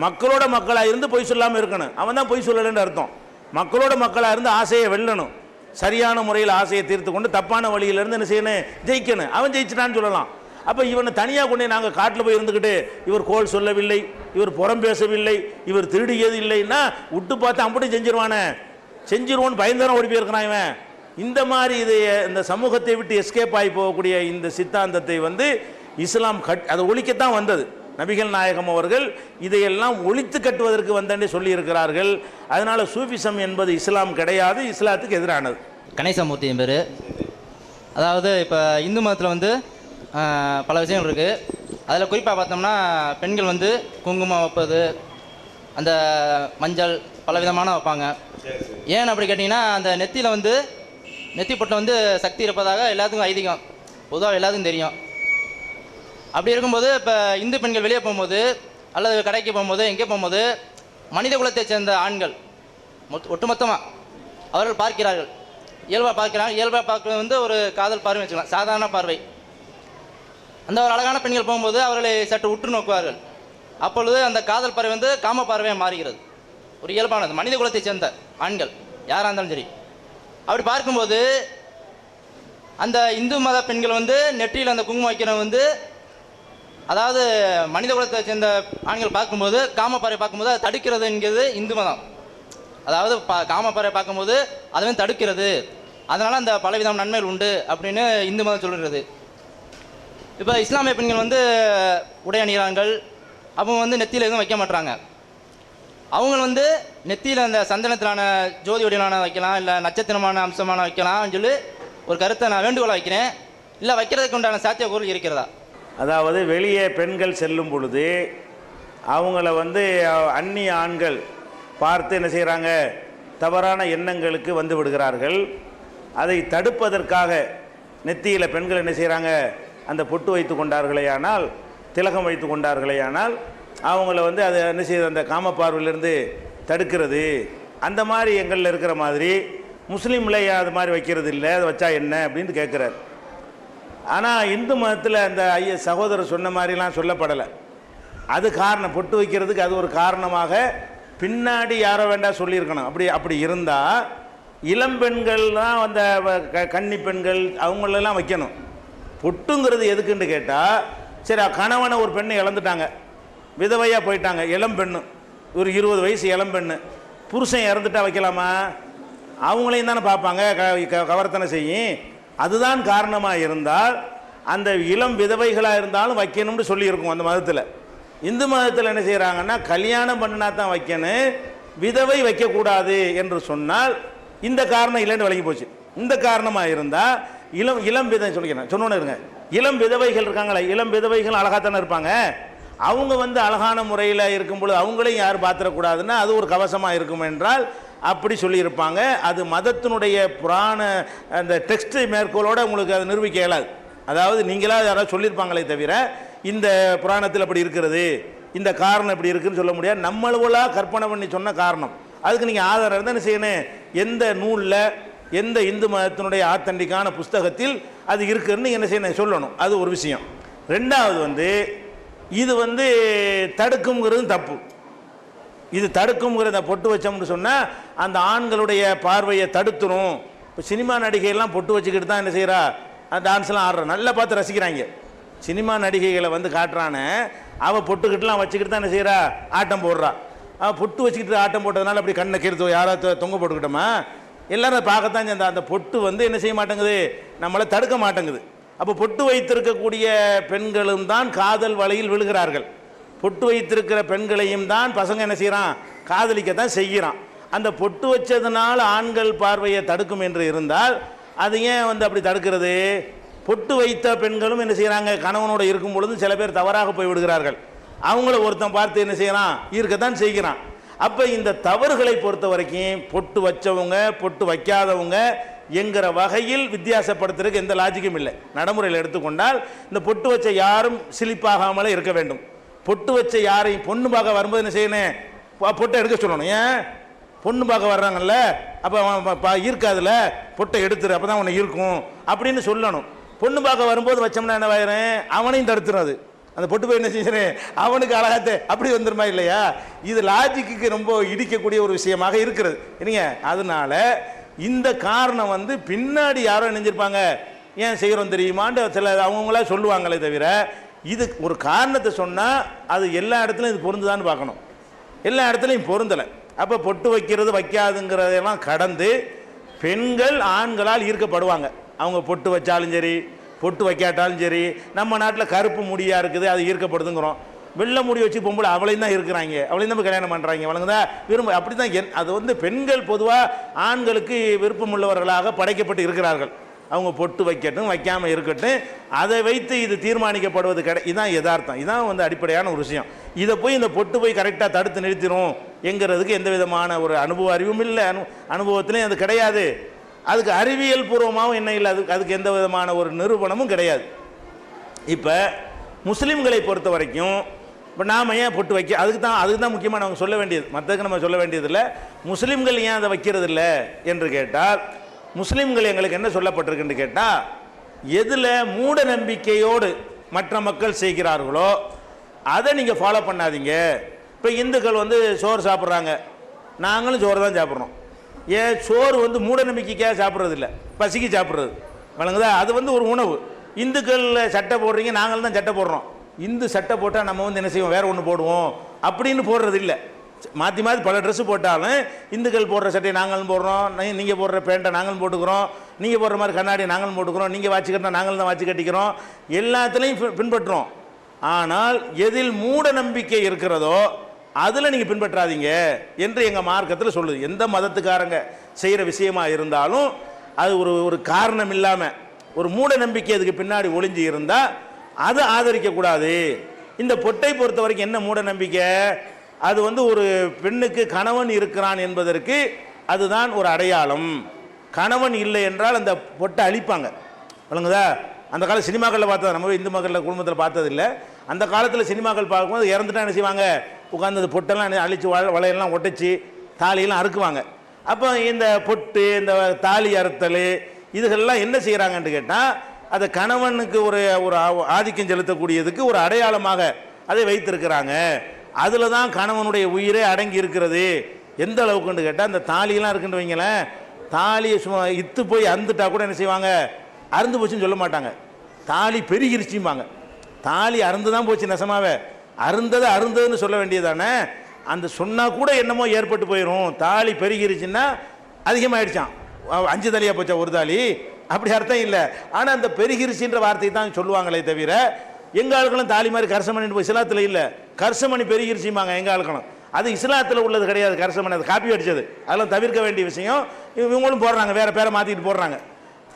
மக்களோட மக்களாக இருந்து பொய் சொல்லாமல் இருக்கணும். அவன் தான் பொய் சொல்லலைன்னு அர்த்தம். மக்களோட மக்களாக இருந்து ஆசையை வெல்லணும், சரியான முறையில் ஆசையை தீர்த்து கொண்டு தப்பான வழியிலேருந்து என்ன செய்யணும், ஜெயிக்கணும். அவன் ஜெயிச்சிட்டான்னு சொல்லலாம். அப்போ இவனை தனியாக கொண்டே நாங்கள் காட்டில் போய் இருந்துக்கிட்டு இவர் கோல் சொல்லவில்லை, இவர் புறம் பேசவில்லை, இவர் திருடியது இல்லைன்னா விட்டு பார்த்து அப்படி செஞ்சிருவோன்னு பயந்தாரம் ஓடி போயிருக்கிறான் இவன். இந்த மாதிரி இந்த சமூகத்தை விட்டு எஸ்கேப் ஆகி போகக்கூடிய இந்த சித்தாந்தத்தை இஸ்லாம் அதை ஒழிக்கத்தான் வந்தது. நபிகள் நாயகம் அவர்கள் இதையெல்லாம் ஒழித்து கட்டுவதற்கு வந்தே சொல்லியிருக்கிறார்கள். அதனால் சூஃபிசம் என்பது இஸ்லாம் கிடையாது, இஸ்லாத்துக்கு எதிரானது. கணேசமூர்த்தியின் பேர். அதாவது இப்போ இந்து மதத்தில் பல விஷயங்கள் இருக்குது. அதில் குறிப்பாக பார்த்தோம்னா பெண்கள் குங்குமம் வைப்பது, அந்த மஞ்சள் பலவிதமான வைப்பாங்க. ஏன் அப்படி கேட்டிங்கன்னா அந்த நெத்தியில் நெத்தி பொட்டை சக்தி இருப்பதாக எல்லாத்துக்கும் ஐதீகம், பொதுவாக எல்லாத்துக்கும் தெரியும். அப்படி இருக்கும்போது இப்போ இந்து பெண்கள் வெளியே போகும்போது அல்லது கடைக்கு போகும்போது எங்கே போகும்போது மனித குலத்தை சேர்ந்த ஆண்கள் ஒட்டுமொத்தமாக அவர்கள் பார்க்கிறார்கள், இயல்பாக பார்க்கிறாங்க. இயல்பாக பார்க்குறது ஒரு காதல் பார்வை வச்சுக்கலாம், சாதாரண பார்வை. அந்த ஒரு அழகான பெண்கள் போகும்போது அவர்களை சற்று உற்று நோக்குவார்கள். அப்பொழுது அந்த காதல் பார்வை காம பார்வையாக மாறுகிறது. ஒரு இயல்பானது, மனித குலத்தை சேர்ந்த ஆண்கள் யாராக இருந்தாலும் சரி. அப்படி பார்க்கும்போது அந்த இந்து மத பெண்கள் நெற்றியில் அந்த குங்குமம் வைக்கிறவங்க அதாவது மனித குலத்தை சேர்ந்த ஆண்கள் பார்க்கும்போது காமப்பாறை பார்க்கும்போது அதை தடுக்கிறது என்கிறது இந்து மதம். அதாவது காமப்பாறை பார்க்கும்போது அதை தடுக்கிறது, அதனால் அந்த பலவிதம் நன்மைகள் உண்டு அப்படின்னு இந்து மதம் சொல்கிறது. இப்போ இஸ்லாமிய பெண்கள் உடை அணிகிறார்கள், அவங்க நெத்தியில் எதுவும் வைக்க மாட்டாங்க. அவங்க நெத்தியில் அந்த சந்தனத்திலான ஜோதி வடிவலான வைக்கலாம், இல்லை நட்சத்திரமான அம்சமான வைக்கலாம்னு சொல்லி ஒரு கருத்தை நான் வேண்டுகோளை வைக்கிறேன். இல்லை வைக்கிறதுக்கு உண்டான சாத்தியக்கூறு இருக்கிறதா? அதாவது வெளியே பெண்கள் செல்லும் பொழுது அவங்கள அந்நிய ஆண்கள் பார்த்து என்ன செய்கிறாங்க, தவறான எண்ணங்களுக்கு விடுகிறார்கள். அதை தடுப்பதற்காக நெத்தியில் பெண்கள் என்ன செய்கிறாங்க, அந்த பொட்டு வைத்து கொண்டார்களேயானால், திலகம் வைத்து கொண்டார்களேயானால் அவங்கள அதை என்ன செய்யுது, அந்த காமப்பார்வையிலிருந்து தடுக்கிறது. அந்த மாதிரி எங்களில் இருக்கிற மாதிரி முஸ்லீமில் அது மாதிரி வைக்கிறது இல்லை, அதை வச்சா என்ன அப்படின்னு கேட்குறாரு. ஆனால் இந்து மதத்தில் அந்த சகோதரர் சொன்ன மாதிரிலாம் சொல்லப்படலை. அது காரணம், பொட்டு வைக்கிறதுக்கு அது ஒரு காரணமாக பின்னாடி யாரோ வேண்டாம் சொல்லியிருக்கணும். அப்படி இருந்தால் இளம்பெண்கள் தான் அந்த கன்னி பெண்கள் அவங்களெல்லாம் வைக்கணும். பொட்டுங்கிறது எதுக்குன்னு கேட்டால், சரி கணவனை ஒரு பெண்ணை இழந்துட்டாங்க, விதவையாக போயிட்டாங்க, இளம்பெண்ணு ஒரு 20 வயசு இளம்பெண்ணு, புருஷன் இறந்துட்டா வைக்கலாமா? அவங்களையும் தானே பார்ப்பாங்க, கவர்த்தனை செய்யும். அதுதான் காரணமாக இருந்தால் அந்த இளம் விதவைகளாக இருந்தாலும் வைக்கணும்னு சொல்லியிருக்கும் அந்த மதத்தில். இந்து மதத்தில் என்ன செய்கிறாங்கன்னா, கல்யாணம் பண்ணினா தான் வைக்கணும், விதவை வைக்கக்கூடாது என்று சொன்னால் இந்த காரணம் இல்லைன்னு விளங்கி போச்சு. இந்த காரணமாக இருந்தால் இளம் விதவை சொன்னோன்னு இருங்க, இளம் விதவைகள் இருக்காங்களே, இளம் விதவைகள் அழகாத்தானே இருப்பாங்க. அவங்க அழகான முறையில் இருக்கும் பொழுது அவங்களையும் யாரும் பார்த்துடக்கூடாதுன்னா அது ஒரு கவசமாக இருக்கும் என்றால் அப்படி சொல்லியிருப்பாங்க. அது மதத்தினுடைய புராண அந்த டெக்ஸ்ட் மேற்கோளோடு உங்களுக்கு அதை நிரூபிக்க இயலாது. அதாவது நீங்களாக யாராவது சொல்லியிருப்பாங்களே தவிர இந்த புராணத்தில் அப்படி இருக்கிறது, இந்த காரணம் இப்படி இருக்குதுன்னு சொல்ல முடியாது. நம்மளாக கற்பனை பண்ணி சொன்ன காரணம். அதுக்கு நீங்கள் ஆதாரம் இருந்தால் என்ன செய்யணும், எந்த நூலில் எந்த இந்து மதத்தினுடைய ஆத்தண்டிக்கான புஸ்தகத்தில் அது இருக்குதுன்னு என்ன செய்யணும் சொல்லணும். அது ஒரு விஷயம். ரெண்டாவது இது தடுக்குங்கிறது தப்பு. இது தடுக்குங்கிறத பொட்டு வச்சோம்னு சொன்னால் அந்த ஆண்களுடைய பார்வையை தடுத்துரும். இப்போ சினிமா நடிகைகள்லாம் பொட்டு வச்சுக்கிட்டு தான் என்ன செய்கிறா, டான்ஸ்லாம் ஆடுறா, நல்லா பார்த்து ரசிக்கிறாங்க. சினிமா நடிகைகளை காட்டுறானே, அவள் பொட்டுக்கிட்டுலாம் வச்சுக்கிட்டு தான் என்ன செய்கிறா, ஆட்டம் போடுறா. அவள் பொட்டு வச்சுக்கிட்டு ஆட்டம் போட்டதுனால அப்படி கண்ணை கீர்த்து யாராவது தொங்க போட்டுக்கிட்டோமா, எல்லோரும் அதை பார்க்கத்தான் அந்த பொட்டு என்ன செய்ய மாட்டேங்குது, நம்மளை தடுக்க மாட்டேங்குது. அப்போ பொட்டு வைத்திருக்கக்கூடிய பெண்களும் தான் காதல் வலையில் விழுகிறார்கள். பொட்டு வைத்திருக்கிற பெண்களையும் தான் பசங்க என்ன செய்கிறான், காதலிக்கத்தான் செய்கிறான். அந்த பொட்டு வச்சதுனால ஆண்கள் பார்வையை தடுக்கும் என்று இருந்தால் அது ஏன் அப்படி தடுக்கிறது? பொட்டு வைத்த பெண்களும் என்ன செய்கிறாங்க, கணவனோட இருக்கும் பொழுது சில பேர் தவறாக போய் விடுகிறார்கள். அவங்கள ஒருத்தன் பார்த்து என்ன செய்கிறான், ஈர்க்கத்தான் செய்கிறான். அப்போ இந்த தவறுகளை பொறுத்த வரைக்கும் பொட்டு வச்சவங்க பொட்டு வைக்காதவங்க என்கிற வகையில் வித்தியாசப்படுத்துறதுக்கு எந்த லாஜிக்கும் இல்லை. நடைமுறையில் எடுத்துக்கொண்டால் இந்த பொட்டு வச்ச யாரும் சிலிப்பாகாமலே இருக்க வேண்டும். பொட்டு வச்ச யாரையும் பொண்ணு பார்க்க வரும்போது என்ன செய்யணும்? பொட்டை எடுக்க சொல்லணும். ஏன்? பொண்ணு பார்க்க வர்றாங்கல்ல, அப்போ ஈர்க்காதுல, பொட்டை எடுத்துரு, அப்போ தான் உன்னை இருக்கும் அப்படின்னு சொல்லணும். பொண்ணு பார்க்க வரும்போது வச்சோம்னா என்ன ஆயிரும்? அவனையும் தடுத்துரும். அது அந்த பொட்டு போய் என்ன செஞ்சிரு, அவனுக்கு அழகாத்த அப்படி வந்துருமா இல்லையா? இது லாஜிக்கு ரொம்ப இடிக்கக்கூடிய ஒரு விஷயமாக இருக்கிறது இல்லைங்க. அதனால இந்த காரணம் வந்து பின்னாடி யாரோ நினைஞ்சிருப்பாங்க, ஏன் செய்கிறோம் தெரியுமான்னு சில அவங்களா சொல்லுவாங்களே தவிர, இது ஒரு காரணத்தை சொன்னால் அது எல்லா இடத்துலையும் இது பொருந்துதான்னு பார்க்கணும். எல்லா இடத்துலையும் பொருந்தலை. அப்போ பொட்டு வைக்கிறது வைக்காதுங்கிறதெல்லாம் கடந்து பெண்கள் ஆண்களால் ஈர்க்கப்படுவாங்க. அவங்க பொட்டு வச்சாலும் சரி, பொட்டு வைக்காட்டாலும் சரி. நம்ம நாட்டில் கருப்பு முடியாக இருக்குது, அது ஈர்க்கப்படுதுங்கிறோம். வெள்ளை முடி வச்சு பொம்பளை அவளையும் தான் இருக்கிறாங்க, அவளையும் தான் கல்யாணம் பண்ணுறாங்க, வழங்குதா அப்படி தான். அது வந்து பெண்கள் பொதுவாக ஆண்களுக்கு விருப்பமுள்ளவர்களாக படைக்கப்பட்டு இருக்கிறார்கள். அவங்க பொட்டு வைக்கட்டும் வைக்காமல் இருக்கட்டும், அதை வைத்து இது தீர்மானிக்கப்படுவது இதுதான் யதார்த்தம். இதுதான் வந்து அடிப்படையான ஒரு விஷயம். இதை போய் இந்த பொட்டு போய் கரெக்டாக தடுத்து நிறுத்திடும் என்கிறதுக்கு எந்த விதமான ஒரு அனுபவ அறிவும் இல்லை, அனுபவத்திலையும் அது கிடையாது. அதுக்கு அறிவியல் பூர்வமாகவும் என்ன இல்லை, அதுக்கு எந்த விதமான ஒரு நிரூபணமும் கிடையாது. இப்போ முஸ்லீம்களை பொறுத்த வரைக்கும் இப்போ நாம் ஏன் பொட்டு வைக்க, அதுக்கு தான் முக்கியமாக நம்ம சொல்ல வேண்டியது, மற்றதுக்கு நம்ம சொல்ல வேண்டியதில்லை. முஸ்லீம்கள் ஏன் அதை வைக்கிறது இல்லை என்று கேட்டால், முஸ்லீம்கள் எங்களுக்கு என்ன சொல்லப்பட்டிருக்குன்னு கேட்டால், எதில் மூட நம்பிக்கையோடு மற்ற மக்கள் செய்கிறார்களோ அதை நீங்கள் ஃபாலோ பண்ணாதீங்க. இப்போ இந்துக்கள் வந்து சோறு சாப்பிட்றாங்க, நாங்களும் சோறு தான் சாப்பிட்றோம். ஏன்? சோறு வந்து மூட நம்பிக்கைக்காக சாப்பிட்றது இல்லை, பசிக்கு சாப்பிட்றது, வழங்குதா? அது வந்து ஒரு உணவு. இந்துக்கள் சட்டை போடுறீங்க, நாங்களும் தான் சட்டை போடுறோம். இந்து சட்டை போட்டால் நம்ம வந்து என்ன செய்வோம், வேறு ஒன்று போடுவோம் அப்படின்னு போடுறது இல்லை. மாற்றி மாற்றி பல ட்ரெஸ்ஸு போட்டாலும் இந்துக்கள் போடுற சட்டையை நாங்களும் போடுறோம், நீங்கள் போடுற பேண்ட்டை நாங்களும் போட்டுக்கிறோம், நீங்கள் போடுற மாதிரி கண்ணாடி நாங்களும் போட்டுக்கிறோம், நீங்கள் வாட்சி கட்டினா நாங்களும் தான் வாட்சி கட்டிக்கிறோம், எல்லாத்துலேயும் பின்பற்றுறோம். ஆனால் எதில் மூட நம்பிக்கை இருக்கிறதோ அதில் நீங்கள் பின்பற்றாதீங்க என்று எங்கள் மார்க்கத்தில் சொல்லுது. எந்த மதத்துக்காரங்க செய்கிற விஷயமா இருந்தாலும் அது ஒரு காரணம் இல்லாமல் ஒரு மூட நம்பிக்கை அதுக்கு பின்னாடி ஒளிஞ்சு இருந்தால் அதை ஆதரிக்கக்கூடாது. இந்த பொட்டை பொறுத்த வரைக்கும் என்ன மூட நம்பிக்கை? அது வந்து ஒரு பெண்ணுக்கு கணவன் இருக்கிறான் என்பதற்கு அதுதான் ஒரு அடையாளம். கணவன் இல்லை என்றால் அந்த பொட்டை அழிப்பாங்க, வழங்குதா? அந்த கால சினிமாக்களில் பார்த்தது, நம்ம இந்து மக்களில் குடும்பத்தில் பார்த்ததில்லை. அந்த காலத்தில் சினிமாக்கள் பார்க்கும்போது இறந்துட்டா என்ன செய்வாங்க, உட்காந்து அந்த பொட்டெல்லாம் அழித்து வளையெல்லாம் ஒட்டச்சி தாலியெல்லாம் அறுக்குவாங்க. அப்போ இந்த பொட்டு, இந்த தாலி அறுத்தல், இதுகள்லாம் என்ன செய்கிறாங்கன்னு கேட்டால், அதை கணவனுக்கு ஒரு ஆதிக்கம் செலுத்தக்கூடியதுக்கு ஒரு அடையாளமாக அதை வைத்திருக்கிறாங்க. அதில் தான் கணவனுடைய உயிரே அடங்கி இருக்கிறது. எந்த அளவுக்குன்னு கேட்டால், இந்த தாலியெல்லாம் இருக்குன்னு வைங்களேன், தாலியை சும்மா இத்து போய் அறுந்துட்டா கூட என்ன செய்வாங்க, அறுந்து போச்சுன்னு சொல்ல மாட்டாங்க, தாலி பெருகிருச்சிம்பாங்க. தாலி அறுந்து தான் போச்சு நெசமாவே, அருந்ததுன்னு சொல்ல வேண்டியதானே. அந்த சொன்னால் கூட என்னமோ ஏற்பட்டு போயிடும். தாலி பெருகிருச்சுன்னா அதிகமாகிடுச்சான், 5 தாலியாக போச்சா ஒரு தாலி, அப்படி அர்த்தம் இல்லை. ஆனால் அந்த பெருகிருச்சின்ற வார்த்தையை தான் சொல்லுவாங்களே தவிர, எங்கள் ஆளுக்களும் தாலி மாதிரி கரிசமணி போய் இஸ்லாத்தில் இல்லை, கரிசமணி பெருகிருச்சிம்பாங்க எங்கள் ஆளுக்களும். அது இஸ்லாத்தில் உள்ளது கிடையாது, கரிசமணி அது காப்பி அடித்தது, அதெல்லாம் தவிர்க்க வேண்டிய விஷயம். இவங்களும் போடுறாங்க, வேறு பேரை மாற்றிட்டு போடுறாங்க.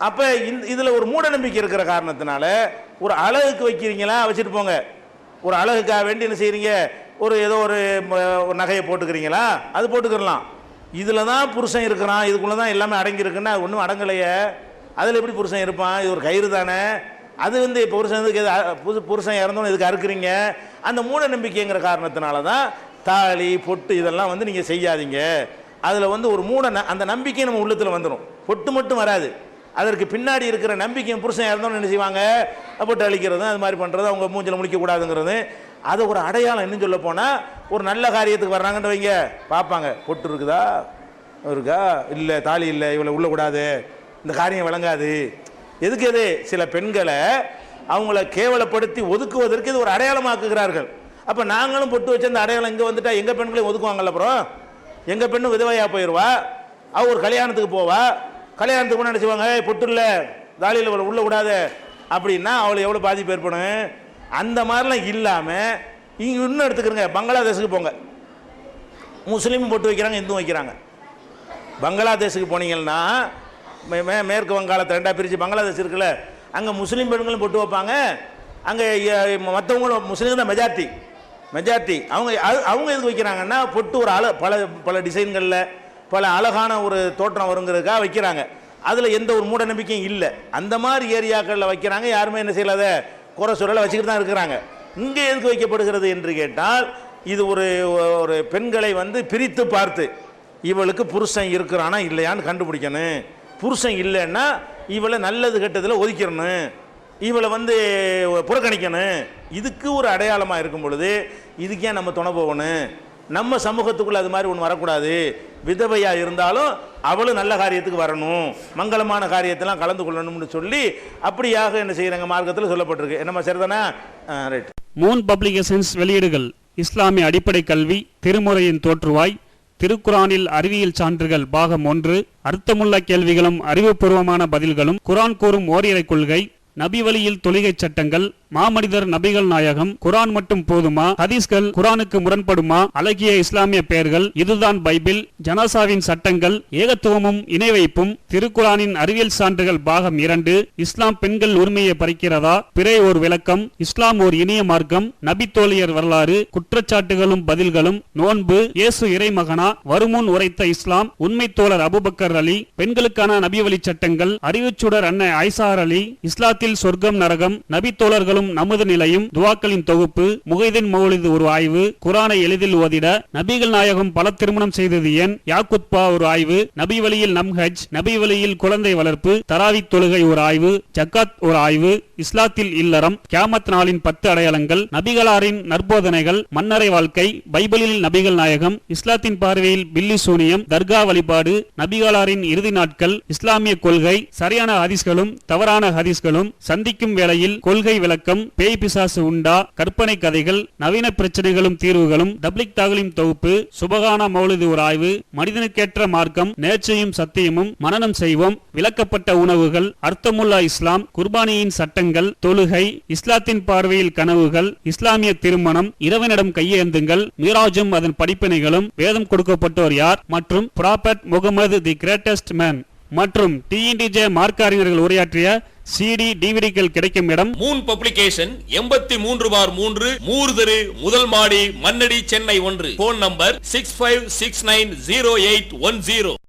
அப்போ இதில் ஒரு மூட நம்பிக்கை இருக்கிற காரணத்தினால ஒரு அழகுக்கு வைக்கிறீங்களா வச்சுட்டு போங்க, ஒரு அழகுக்காக வேண்டி என்ன செய்கிறீங்க, ஏதோ ஒரு நகையை போட்டுக்கிறீங்களா, அது போட்டுக்கிறலாம். இதில் தான் புருஷன் இருக்கிறான், இதுக்குள்ளே தான் எல்லாமே அடங்கியிருக்குன்னா அது ஒன்றும் அடங்கலையே, அதில் எப்படி புருஷன் இருப்பான், இது ஒரு கயிறு தானே. அது வந்து புருஷன் இறந்தோன்னு இதுக்கு அறுக்குறீங்க. அந்த மூட நம்பிக்கைங்கிற காரணத்தினால தான் தாலி பொட்டு இதெல்லாம் வந்து நீங்கள் செய்யாதீங்க. அதில் வந்து ஒரு அந்த நம்பிக்கை நம்ம உள்ளத்தில் வந்துடும், பொட்டு மட்டும் வராது. அதற்கு பின்னாடி இருக்கிற நம்பிக்கை, புருஷன் இறந்தோன்னு என்ன செய்வாங்க, பொட்டு அழிக்கிறது, அது மாதிரி பண்ணுறது, அவங்க மூஞ்சில் முடிக்கக்கூடாதுங்கிறது, அதை ஒரு அடையாளம். இன்னும் சொல்ல போனால், ஒரு நல்ல காரியத்துக்கு வர்றாங்கன்னு வைங்க, பார்ப்பாங்க, பொட்டு இருக்குதா, இருக்கா, இல்லை தாலி இல்லை, இவ்வளோ உள்ளக்கூடாது, இந்த காரியம் விளங்காது. எதுக்கு? எது சில பெண்களை அவங்கள கேவலப்படுத்தி ஒதுக்குவதற்கு இது ஒரு அடையாளமாக்குகிறார்கள். அப்போ நாங்களும் பொட்டு வச்சு அந்த அடையாளம் இங்கே வந்துட்டா எங்கள் பெண்களையும் ஒதுக்குவாங்கல்ல. அப்புறம் எங்கள் பெண்ணும் விதவையாக போயிடுவா, அவள் ஒரு கல்யாணத்துக்கு போவா, கல்யாணத்துக்கு முன்னாடி செய்வாங்க, பொட்டு இல்லை தாலியில் உள்ள விடாது அப்படின்னா அவளுக்கு எவ்வளோ பாதிப்பு ஏற்படும். அந்த மாதிரிலாம் இல்லாமல் இங்கே இன்னும் எடுத்துக்கிறங்க, பங்களாதேஷுக்கு போங்க, முஸ்லீமும் பொட்டு வைக்கிறாங்க, இந்துவும் வைக்கிறாங்க. பங்களாதேஷுக்கு போனீங்கன்னா, மேற்கு வங்காளத்தை 2ஆக பிரித்து பங்களாதேஷ் இருக்குல்ல, அங்கே முஸ்லீம் பெண்களும் பொட்டு வைப்பாங்க, அங்கே மற்றவங்களும் முஸ்லீம் தான் மெஜாரிட்டி. அவங்க எதுக்கு வைக்கிறாங்கன்னா, பொட்டு ஒரு பல டிசைன்களில் பல அழகான ஒரு தோற்றம் வருங்கிறதுக்காக வைக்கிறாங்க. அதில் எந்த ஒரு மூட நம்பிக்கையும் இல்லை. அந்த மாதிரி ஏரியாக்களில் வைக்கிறாங்க, யாருமே என்ன செய்யலாத குறை சொல்லலை, வச்சுக்கிட்டு தான் இருக்கிறாங்க. இங்கே எதுக்கு வைக்கப்படுகிறது என்று கேட்டால், இது ஒரு பெண்களை வந்து பிரித்து பார்த்து இவளுக்கு புருஷன் இருக்கிறானா இல்லையான்னு கண்டுபிடிக்கணும். புருஷன் இல்லைன்னா இவளை நல்லது கெட்டதில் ஒதுக்கிடணும், இவளை வந்து புறக்கணிக்கணும். இதுக்கு ஒரு அடையாளமாக இருக்கும் பொழுது இதுக்கே நம்ம துணை போகணும். நம்ம சமூகத்துக்குள்ள அது மாதிரி ஒன்று வரக்கூடாது. விதவையாக இருந்தாலும் அவளும் நல்ல காரியத்துக்கு வரணும், மங்களமான காரியத்தெல்லாம் கலந்து கொள்ளணும்னு சொல்லி அப்படியாக என்ன செய்கிறாங்க, மார்க்கத்தில் சொல்லப்பட்டிருக்கு. என்னம்மா சரிதானா? ரைட். மூன் பப்ளிகேஷன்ஸ் வெளியீடுகள்: இஸ்லாமிய அடிப்படை கல்வி, திருமுறையின் தோற்றுவாய், திருக்குரானில் அறிவியல் சான்றுகள் பாகம் 1, அர்த்தமுள்ள கேள்விகளும் அறிவுபூர்வமான பதில்களும், குரான் கூறும் ஓரிரை கொள்கை, நபி வழியில் தொழுகை சட்டங்கள், மாமனிதர் நபிகள் நாயகம், குரான் மட்டும் போதுமா, ஹதீஸ்கள் குரானுக்கு முரண்படுமா, அழகிய இஸ்லாமிய பெயர்கள், இதுதான் பைபிள், ஜனாசாவின் சட்டங்கள், ஏகத்துவமும் இணை வைப்பும், திருக்குரானின் அறிவியல் சான்றுகள் பாகம் 2, இஸ்லாம் பெண்கள் உரிமையை பறிக்கிறதா, பிறை ஓர் விளக்கம், இஸ்லாம் ஓர் இனிய மார்க்கம், நபி தோழியர் வரலாறு, குற்றச்சாட்டுகளும் பதில்களும், நோன்பு, இயேசு இறைமகனா, வருமுன் உரைத்த இஸ்லாம், உண்மை தோழர் அபுபக்கர் அலி, பெண்களுக்கான நபி வழி சட்டங்கள், அறிவுச்சுடர் அன்னை ஐசார் அலி, இஸ்லாத்தில் சொர்க்கம் நரகம், நபி தோழர்களும் நமது நிலையும், துவாக்களின் தொகுப்பு, முகைதீன் மௌலிது ஒரு ஆய்வு, குரானை எளிதில் ஓதிட, நபிகள் நாயகம் பல திருமணம் செய்தது ஏன், யாக்குத்பா ஒரு ஆய்வு, நபி வழியில் நம்ஹஜ், நபி வழியில் குழந்தை வளர்ப்பு, தராவி தொழுகை ஒரு ஆய்வு, ஜக்காத் ஒரு ஆய்வு, இஸ்லாத்தில் இல்லறம், கியாமத் நாளின் 10 அடையாளங்கள், நபிகளாரின் நற்போதனைகள், மன்னரை வாழ்க்கை, பைபிளில் நபிகள் நாயகம், இஸ்லாத்தின் பார்வையில் பில்லி சூனியம், தர்கா வழிபாடு, நபிகளாரின் இறுதி நாட்கள், இஸ்லாமிய கொள்கை, சரியான ஹதீஸ்களும் தவறான ஹதீஸ்களும், சந்திக்கும் வேளையில் கொள்கை விளக்கம், பேய் பிசாசு உண்டா, கற்பனை கதைகள், நவீன பிரச்சனைகளும் தீர்வுகளும், தப்லிக் தாகலிம் தொகுப்பு, சுபகானா மௌலிது ஒரு ஆய்வு, மனிதனுக்கேற்ற மார்க்கம், நேர்ச்சையும் சத்தியமும், மனனம் செய்வோம், விளக்கப்பட்ட உணவுகள், அர்த்தமுல்லா இஸ்லாம், குர்பானியின் சட்டங்கள், தொழுகை, இஸ்லாத்தின் பார்வையில் கனவுகள், இஸ்லாமிய திருமணம், இறைவனிடம் கையேந்துங்கள், மீராஜும் அதன் படிப்பினைகளும், வேதம் கொடுக்கப்பட்டோர் யார், மற்றும் prophet Mohammed the greatest man மற்றும் டிஎன்டிஜே மார்க்க அறிஞர்கள் உரையாற்றிய CD டிவிடிகள் கிடைக்கும் இடம் மூன் பப்ளிகேஷன் 83/3 மூர்தரு முதல் மாடி மண்ணடி சென்னை 1. Phone number 65690810.